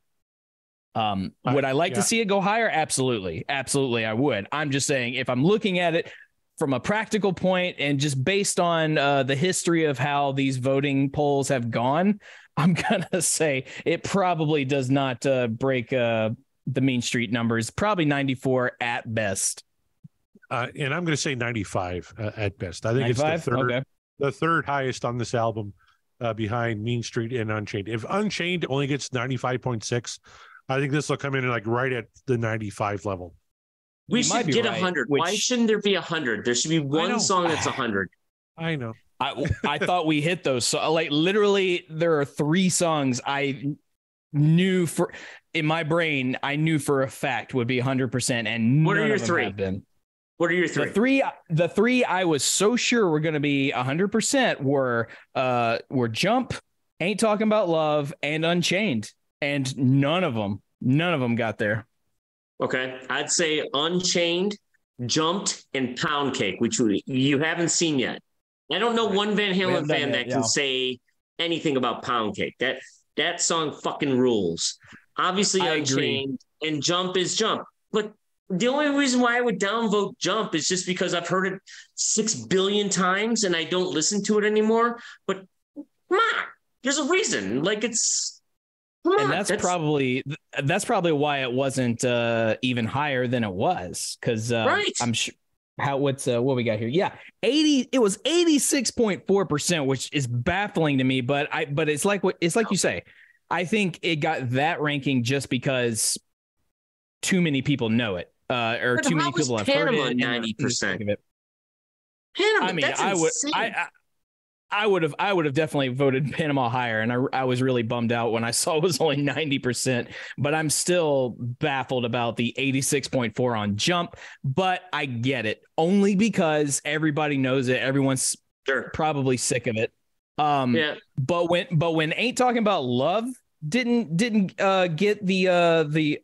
Would I like to see it go higher? Absolutely, I would. I'm just saying, if I'm looking at it from a practical point and just based on the history of how these voting polls have gone, I'm going to say it probably does not break the Mean Street numbers, probably 94 at best. And I'm going to say 95 at best. I think 95? It's the third highest on this album behind Mean Street and Unchained. If Unchained only gets 95.6, I think this will come in right at the 95 level. We should get 100. Why shouldn't there be 100? There should be one song that's 100. I know. I thought we hit those. So like literally there are 3 songs I knew in my brain, I knew for a fact would be 100%. And what none are your of them 3? have been. What are your 3? The three I was so sure were going to be 100% were Jump, Ain't Talking About Love, and Unchained. And none of them got there. Okay. I'd say Unchained, Jumped, and Pound Cake, which you haven't seen yet. I don't know one Van Halen fan that can say anything about Pound Cake. That song fucking rules. Obviously, Unchained and Jump is Jump. But the only reason why I would downvote Jump is just because I've heard it 6 billion times and I don't listen to it anymore. But come on, there's a reason. Like that's probably why it wasn't even higher than it was, because I'm sure what we got here. Yeah, 80. It was 86.4%, which is baffling to me. But it's like you say. I think it got that ranking just because too many people know it, or too many people have heard it. 90%. I mean, I would have definitely voted Panama higher, and I was really bummed out when I saw it was only 90%, but I'm still baffled about the 86.4 on Jump, but I get it only because everybody knows it. Everyone's probably sick of it. But when Ain't Talking About Love didn't get the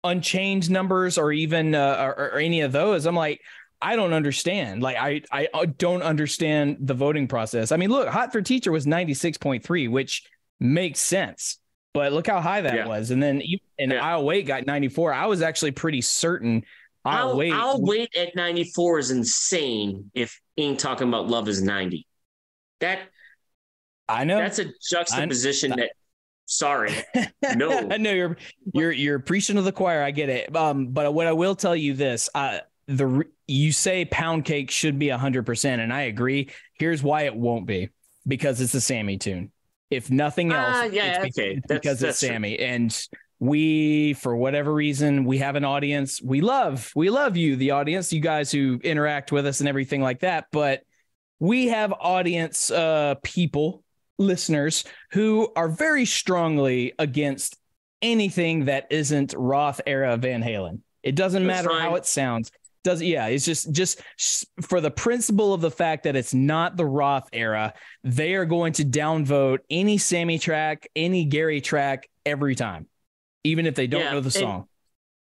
Unchained numbers or even or any of those, I'm like, I don't understand. Like, I don't understand the voting process. I mean, look, Hot for Teacher was 96.3, which makes sense. But look how high that was. And then I'll Wait got 94. I was actually pretty certain I'll Wait at 94 is insane if Ain't Talking About Love is 90. I know. That's a juxtaposition that, sorry. No. I know you're preaching to the choir. I get it. But what I will tell you this, you say Pound Cake should be 100%, and I agree. Here's why it won't be: because it's a Sammy tune. If nothing else, it's because it's Sammy. And we, for whatever reason, we have an audience. We love you, the audience, you guys who interact with us and everything like that. But we have audience people, listeners, who are very strongly against anything that isn't Roth era Van Halen. It doesn't matter how it sounds. It's just for the principle of the fact that it's not the Roth era, they are going to downvote any Sammy track, any Gary track every time, even if they don't know the song.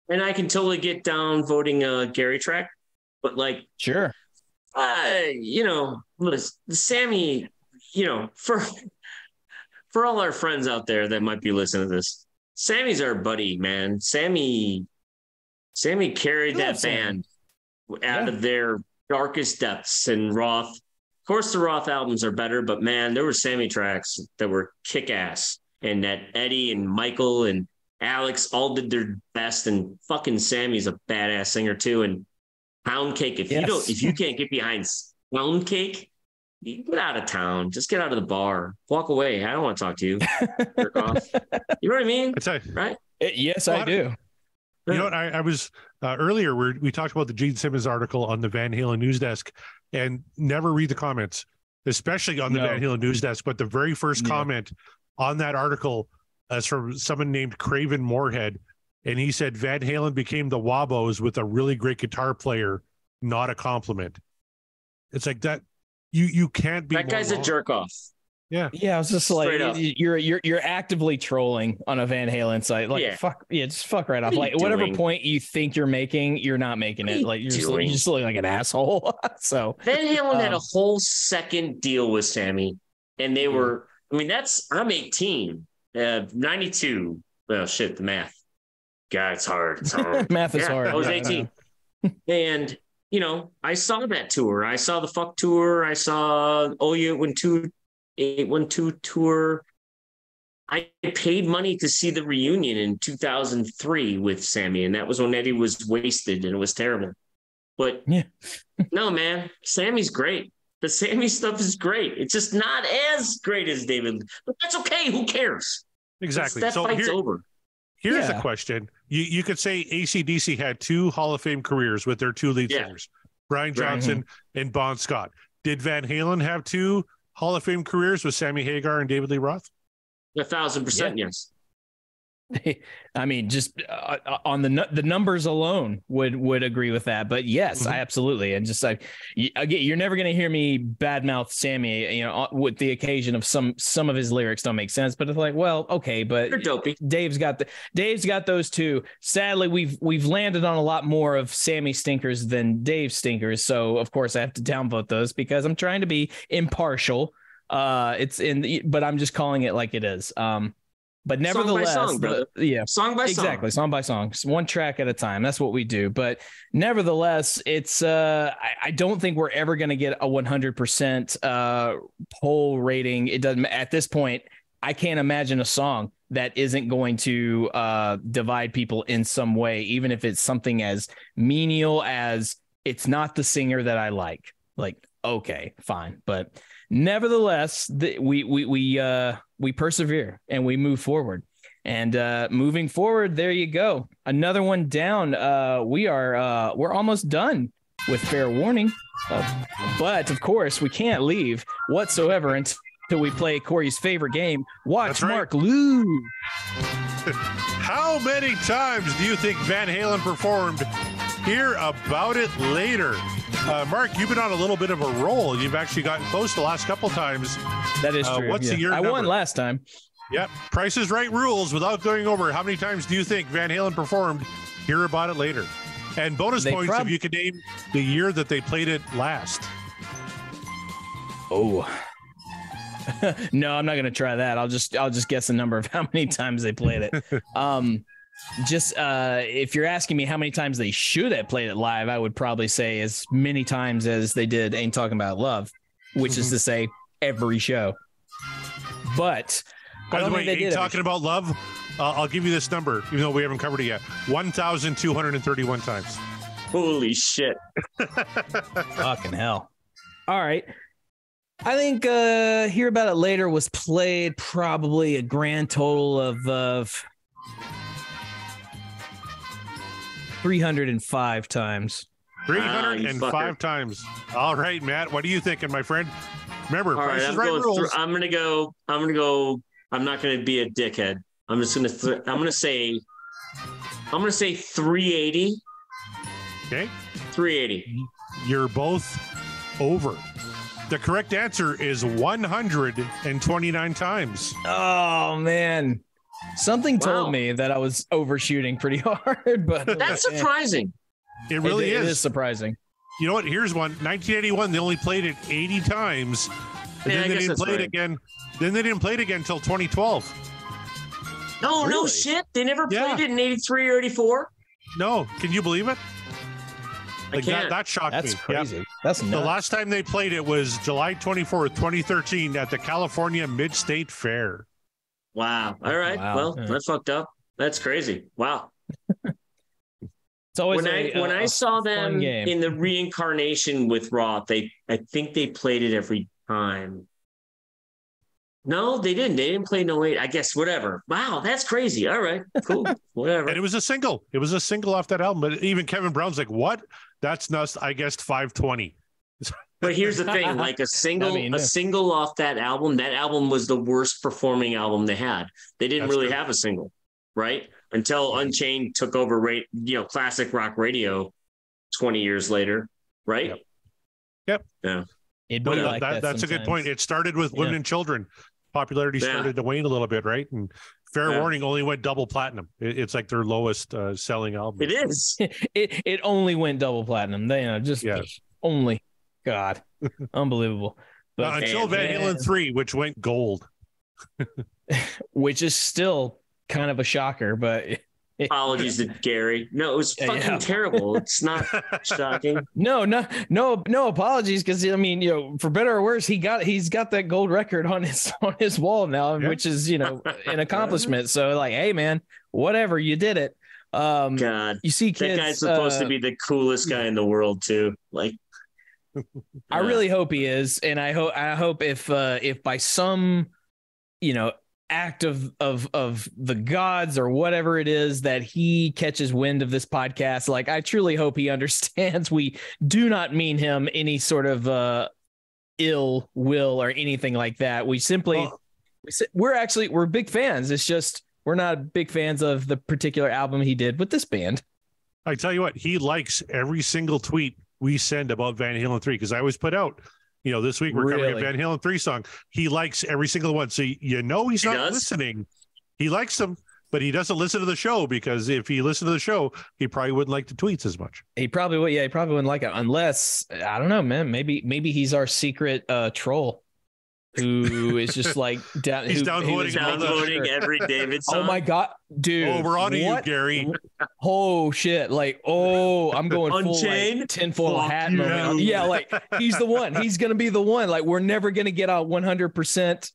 And I can totally get down voting a Gary track, but like, sure. Sammy, for all our friends out there that might be listening to this, Sammy's our buddy, man. Sammy carried that band out of their darkest depths. And Roth, of course, the Roth albums are better, but man, there were Sammy tracks that were kick-ass, and that Eddie and Michael and Alex all did their best. And fucking Sammy's a badass singer too. And Pound Cake, if you can't get behind Pound Cake, you get out of town. Just get out of the bar. Walk away. I don't want to talk to you. Jerk off. You know what I mean? Right? Yes, I do. You know what? I was earlier we talked about the Gene Simmons article on the Van Halen news desk, and never read the comments, especially on the Van Halen news desk. But the very first comment on that article is from someone named Craven Moorhead, and he said Van Halen became the Wabos with a really great guitar player, not a compliment. It's like that. You can't be. That guy's a jerk off. Yeah. I was just like, you're actively trolling on a Van Halen site. Like, just fuck right off. Like, whatever point you think you're making, you're not making it. Like, you're just looking like an asshole. So Van Halen had a whole second deal with Sammy, and they were. I mean, I'm 18, 92. Well, shit, the math. God, it's hard. It's hard. Math is hard. I was 18, and. I saw that tour. I saw the Fuck tour. I saw 812 tour. I paid money to see the reunion in 2003 with Sammy, and that was when Eddie was wasted, and it was terrible. But no, man, Sammy's great. The Sammy stuff is great. It's just not as great as David, but that's okay. Who cares? Exactly. That fight's over. Here's a question. You could say AC/DC had 2 Hall of Fame careers with their 2 lead singers, Brian Johnson and Bon Scott. Did Van Halen have 2 Hall of Fame careers with Sammy Hagar and David Lee Roth? 1,000%, yes. I mean, just on the numbers alone would agree with that. But yes, I absolutely. And just like, you're never going to hear me badmouth Sammy, with the occasion of some of his lyrics don't make sense. But it's like, well, okay, but Dave's got those 2. Sadly, we've landed on a lot more of Sammy stinkers than Dave stinkers. So of course I have to downvote those because I'm trying to be impartial. But I'm just calling it like it is. But nevertheless, song by song, song by song. Exactly, song by song, one track at a time. That's what we do. But nevertheless, it's I don't think we're ever going to get a 100% poll rating. It doesn't at this point. I can't imagine a song that isn't going to divide people in some way, even if it's something as menial as it's not the singer that I like. Like, okay, fine, but nevertheless, we persevere and we move forward. And moving forward, there you go. Another one down. We're almost done with Fair Warning. But of course, we can't leave whatsoever until we play Corey's favorite game. Watch Mark lose. How many times do you think Van Halen performed? Hear about it later. Mark, you've been on a little bit of a roll. You've actually gotten close the last couple times. That is true. What's the year number? I won last time. Yep. Price is Right rules. Without going over, how many times do you think Van Halen performed? Hear about it later. And bonus points if you could name the year that they played it last. Oh. No, I'm not going to try that. I'll just guess the number of how many times they played it. If you're asking me how many times they should have played it live, I would probably say as many times as they did Ain't Talking About Love, which is to say every show. But by the way, Ain't Talking About Love, I'll give you this number, even though we haven't covered it yet. 1,231 times. Holy shit. Fucking hell. All right. I think Hear About It Later was played probably a grand total of 305 times. 305 times. All right, Matt, what are you thinking, my friend? Remember, Price is Right rules. I'm gonna go. I'm not gonna be a dickhead. I'm gonna say 380. Okay. 380. You're both over. The correct answer is 129 times. Oh man. Something told Wow. me that I was overshooting pretty hard, but That's surprising. It really It is. is surprising. You know what? Here's one. 1981, they only played it 80 times. And Yeah, I then they guess didn't that's play it right. again. Then they didn't play it again until 2012. No Really? shit. They never Yeah. played it in 83 or 84. No, can you believe it? I can't. That shocked That's me. crazy. Yep. That's The nuts. last time they played it was July 24th, 2013 at the California Mid-State Fair. Wow. All right. Wow. Well, Yeah. that's fucked up. That's crazy. Wow. It's always When I saw them fun game. in the reincarnation with Roth, I think they played it every time. No, they didn't. They didn't play No 8. I guess whatever. Wow, that's crazy. All right, cool, whatever. And it was a single. It was a single off that album. But even Kevin Brown's like, what? That's nuts. I guessed 520. But here's the thing: like a single off that album was the worst performing album they had. They didn't That's really true. have a single, right? Until Unchained took over, classic rock radio 20 years later, right? Yep. Yeah. It'd No, be like that that's a good sometimes. point. It started with women Yeah. and children. Popularity Yeah. started to wane a little bit, right? And Fair Yeah. Warning only went double platinum. It's like their lowest selling album. It is. It only went double platinum. They Yes. only. God, unbelievable. But Until Van man, Halen 3, which went gold. which is still kind of a shocker, but Apologies to Gary. No, it was Yeah, fucking yeah. terrible. It's not shocking. no apologies, because I mean, for better or worse, he's got that gold record on his wall now, Yeah. which is an accomplishment. So like, hey man, whatever, you did it. God, You see, that kids, guy's supposed to be the coolest guy in the world too. Like, I really hope he is, and I hope if by some act of the gods or whatever it is that he catches wind of this podcast, like I truly hope he understands we do not mean him any sort of ill will or anything like that. We simply we're big fans. It's just we're not big fans of the particular album he did with this band. I tell you what, he likes every single tweet we send about Van Halen 3, because I always put out, this week we're covering a Really? Van Halen 3 song. He likes every single one. So he's He not does? listening. He likes them, but he doesn't listen to the show, because if he listened to the show, he probably wouldn't like the tweets as much. He probably would. Yeah, he probably wouldn't like it unless, I don't know, man. Maybe he's our secret troll who is just like down. He's who downvoting is all making the- downvoting sure. every David song. Oh my god, dude! Oh, we're on to you, what? Gary. Oh shit! Like, I'm going full Unchained? like, tinfoil Fuck hat you. moment. Yeah, like he's the one. He's gonna be the one. Like, we're never gonna get a 100%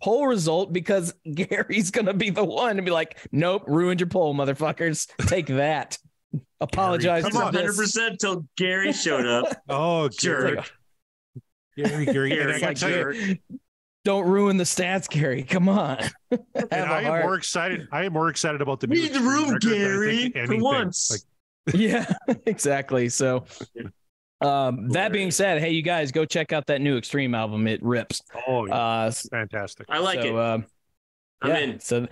poll result because Gary's gonna be the one to be like, nope, ruined your poll, motherfuckers. Take that. Apologize. come for on. this. 100% till Gary showed up. Oh, Jerk. Gary. And I gotta tell you, Don't ruin the stats, Gary. Come on. and Have a I am heart. more excited. I am more excited about the new Read the Extreme room, record than I Gary, think for anything. once. Like, Yeah, exactly. So, that being said, hey, you guys go check out that new Extreme album. It rips. oh, yeah, S- fantastic. I like it. I'm I'm in. So,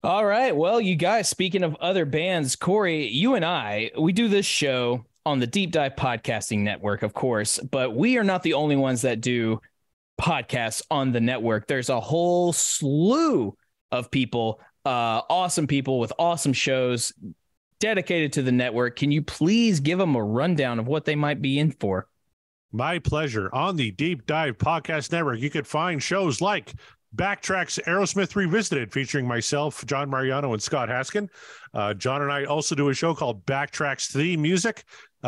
all right. Well, you guys, speaking of other bands, Corey, you and I, we do this show on the Deep Dive Podcasting Network, of course, but we are not the only ones that do podcasts on the network. There's a whole slew of people, awesome people with awesome shows dedicated to the network. Can you please give them a rundown of what they might be in for? My pleasure. On the Deep Dive Podcast Network, you could find shows like Backtracks Aerosmith Revisited, featuring myself, John Mariano, and Scott Haskin. John and I also do a show called Backtracks Theme Music.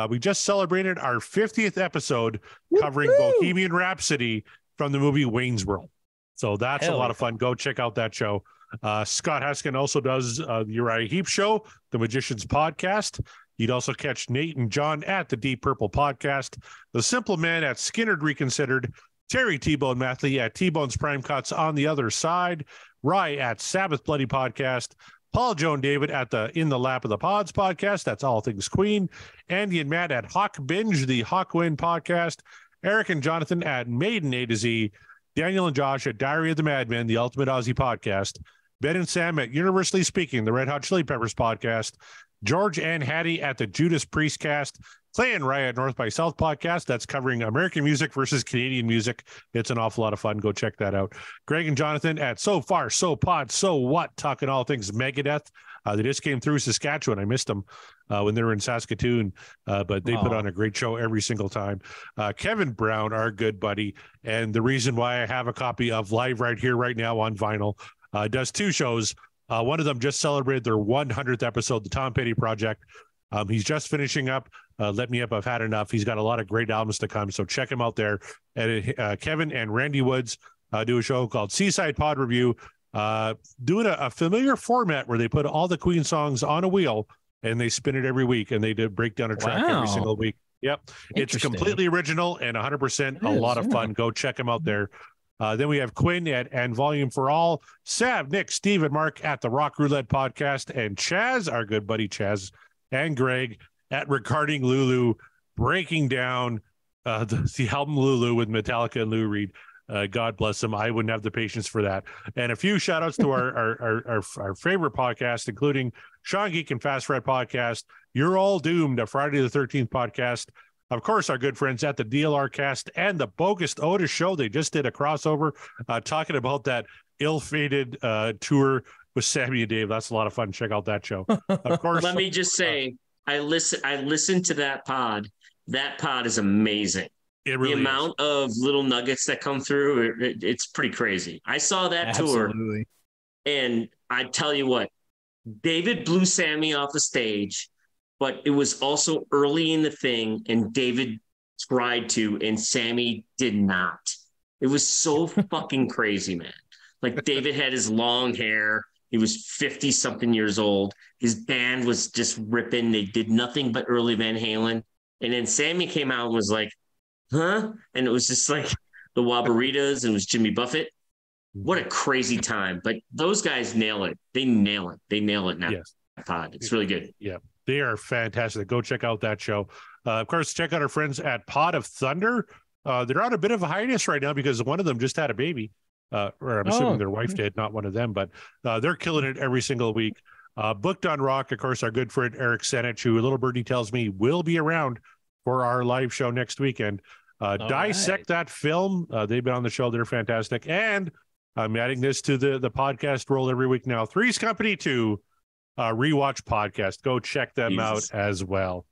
We just celebrated our 50th episode covering Bohemian Rhapsody from the movie Wayne's World. So that's Hell a lot yeah. of fun. Go check out that show. Scott Haskin also does the Uriah Heep Show, the Magicians Podcast. You'd also catch Nate and John at the Deep Purple Podcast, The Simple Man at Skinnerd Reconsidered, Terry T-Bone Mathley at T-Bone's Prime Cuts on the Other Side, Rye at Sabbath Bloody Podcast, Paul, Joe, and David at the In the Lap of the Pods Podcast, that's All Things Queen, Andy and Matt at Hawk Binge, the Hawkwind Podcast, Eric and Jonathan at Maiden A to Z, Daniel and Josh at Diary of the Madman, the Ultimate Aussie Podcast, Ben and Sam at Universally Speaking, the Red Hot Chili Peppers podcast, George and Hattie at the Judas Priest cast, Clay and Ryan at North by South podcast. That's covering American music versus Canadian music. It's an awful lot of fun. Go check that out. Greg and Jonathan at So Far, So Pod, So What, talking all things Megadeth. They just came through Saskatchewan. I missed them when they were in Saskatoon, but they put on a great show every single time. Kevin Brown, our good buddy, and the reason why I have a copy of Live Right Here, Right Now on vinyl, does two shows. One of them just celebrated their 100th episode, the Tom Petty Project. He's just finishing up Let Me Up, I've Had Enough. He's got a lot of great albums to come, so check him out there. And Kevin and Randy Woods do a show called Seaside Pod Review, doing a familiar format where they put all the Queen songs on a wheel and they spin it every week, and they break down a track every single week. Yep. It's completely original and 100% a lot of fun. Go check him out there. Then we have Quinn and Volume for All, Sav, Nick, Steve, and Mark at the Rock Roulette podcast, and Chaz, our good buddy Chaz, and Greg at Regarding Lulu, breaking down the album Lulu with Metallica and Lou Reed. God bless them. I wouldn't have the patience for that. And a few shout outs to our favorite podcast, including Sean Geek and Fast Fred podcast, You're All Doomed, a Friday the 13th podcast. Of course, our good friends at the DLR cast and the Bogus Otis show. They just did a crossover talking about that ill-fated tour with Sammy and Dave. That's a lot of fun. Check out that show. Of course. Let me just say, I listened to that pod. That pod is amazing. It really amount of little nuggets that come through, it's pretty crazy. I saw that tour, and I tell you what, David blew Sammy off the stage, but it was also early in the thing, and David tried to, and Sammy did not. It was so fucking crazy, man. Like, David had his long hair. He was 50-something years old. His band was just ripping. They did nothing but early Van Halen. And then Sammy came out and was like, huh? And it was just like the Wabaritas, and it was Jimmy Buffett. What a crazy time. But those guys nail it. They nail it. They nail it now. Yes. Pod. It's really good. Yeah. They are fantastic. Go check out that show. Of course, check out our friends at Pod of Thunder. They're on a bit of a hiatus right now because one of them just had a baby. Or I'm assuming their wife did, not one of them, but they're killing it every single week. Booked on Rock, of course, our good friend Eric Senich, who Little Birdie tells me will be around for our live show next weekend. Dissect that film. They've been on the show. They're fantastic. And I'm adding this to the podcast roll every week now. Three's Company 2 rewatch podcast. Go check them out as well.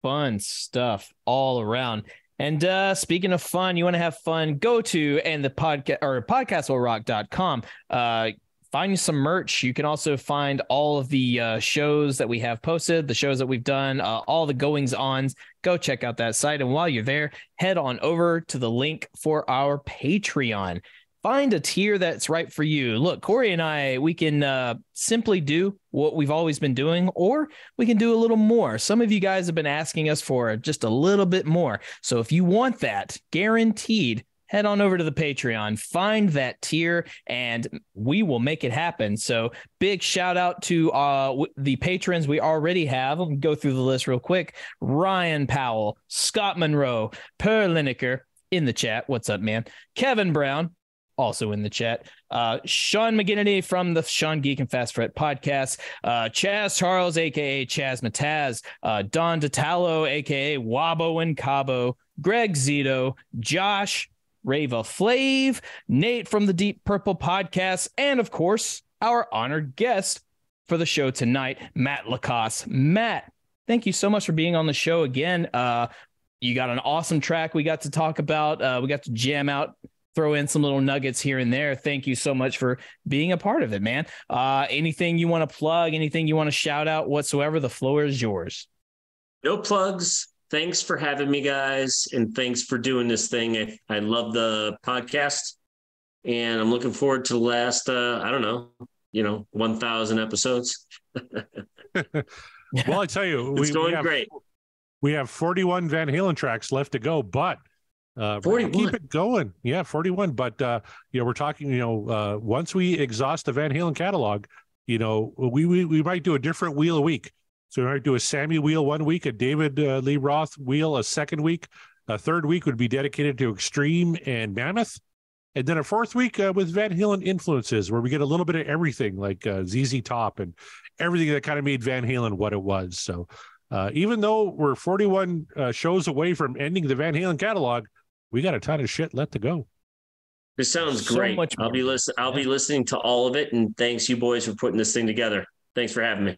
Fun stuff all around. And speaking of fun, you want to have fun, go to and the podcast or podcastwillrock.com. Find you some merch. You can also find all of the shows that we have posted, the shows that we've done, all the goings-ons. Go check out that site. And while you're there, head on over to the link for our Patreon. Find a tier that's right for you. Look, Corey and I, we can simply do what we've always been doing, or we can do a little more. Some of you guys have been asking us for just a little bit more. So if you want that, guaranteed, head on over to the Patreon, find that tier, and we will make it happen. So big shout out to the patrons we already have. I'll go through the list real quick. Ryan Powell, Scott Monroe, Per Lineker in the chat. What's up, man? Kevin Brown, also in the chat. Sean McGinnity from the Sean Geek and Fast Fret podcast. Chaz Charles, a.k.a. Chaz Mataz. Don DeTallo, a.k.a. Wabo and Cabo. Greg Zito. Josh Rava Flav, Nate from the Deep Purple podcast, and of course, our honored guest for the show tonight, Matt LaCasse. Matt, thank you so much for being on the show again. You got an awesome track we got to talk about. We got to jam out, throw in some little nuggets here and there. Thank you so much for being a part of it, man. Anything you want to plug, anything you want to shout out whatsoever, the floor is yours. No plugs. Thanks for having me, guys, and thanks for doing this thing. I love the podcast, and I'm looking forward to the last, 1,000 episodes. Well, I tell you, it's going great. We have 41 Van Halen tracks left to go, but 41. Keep it going. Yeah, 41. But, we're talking, once we exhaust the Van Halen catalog, we might do a different wheel a week. So we might do a Sammy wheel one week, a David Lee Roth wheel a second week. A third week would be dedicated to Extreme and Mammoth. And then a fourth week with Van Halen influences, where we get a little bit of everything, like ZZ Top and everything that kind of made Van Halen what it was. So even though we're 41 shows away from ending the Van Halen catalog, we got a ton of shit left to go. This sounds So great. much I'll be listening to all of it, and thanks you boys for putting this thing together. Thanks for having me.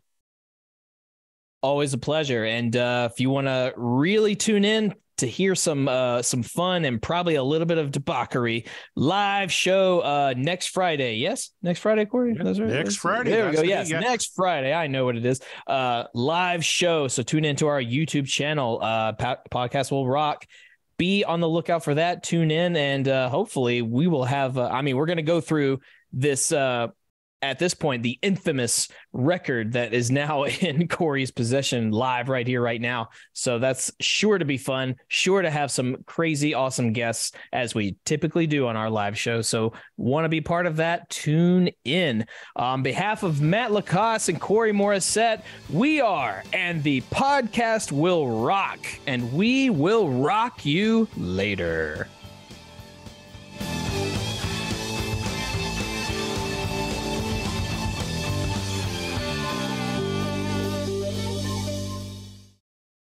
Always a pleasure. And if you want to really tune in to hear some fun and probably a little bit of debauchery, live show next Friday. Yes, next Friday, Corey. Yeah, That's right. next Friday. There we That's go. Yes, yeah. next Friday. I know what it is. Live show. So tune into our YouTube channel. Podcast will rock. Be on the lookout for that. Tune in, and hopefully we will have. We're going to go through this. At this point, the infamous record that is now in Corey's possession live right here, right now. So that's sure to be fun, sure to have some crazy, awesome guests as we typically do on our live show. So want to be part of that? Tune in. On behalf of Matt LaCasse and Corey Morissette, we are, and the podcast will rock, and we will rock you later.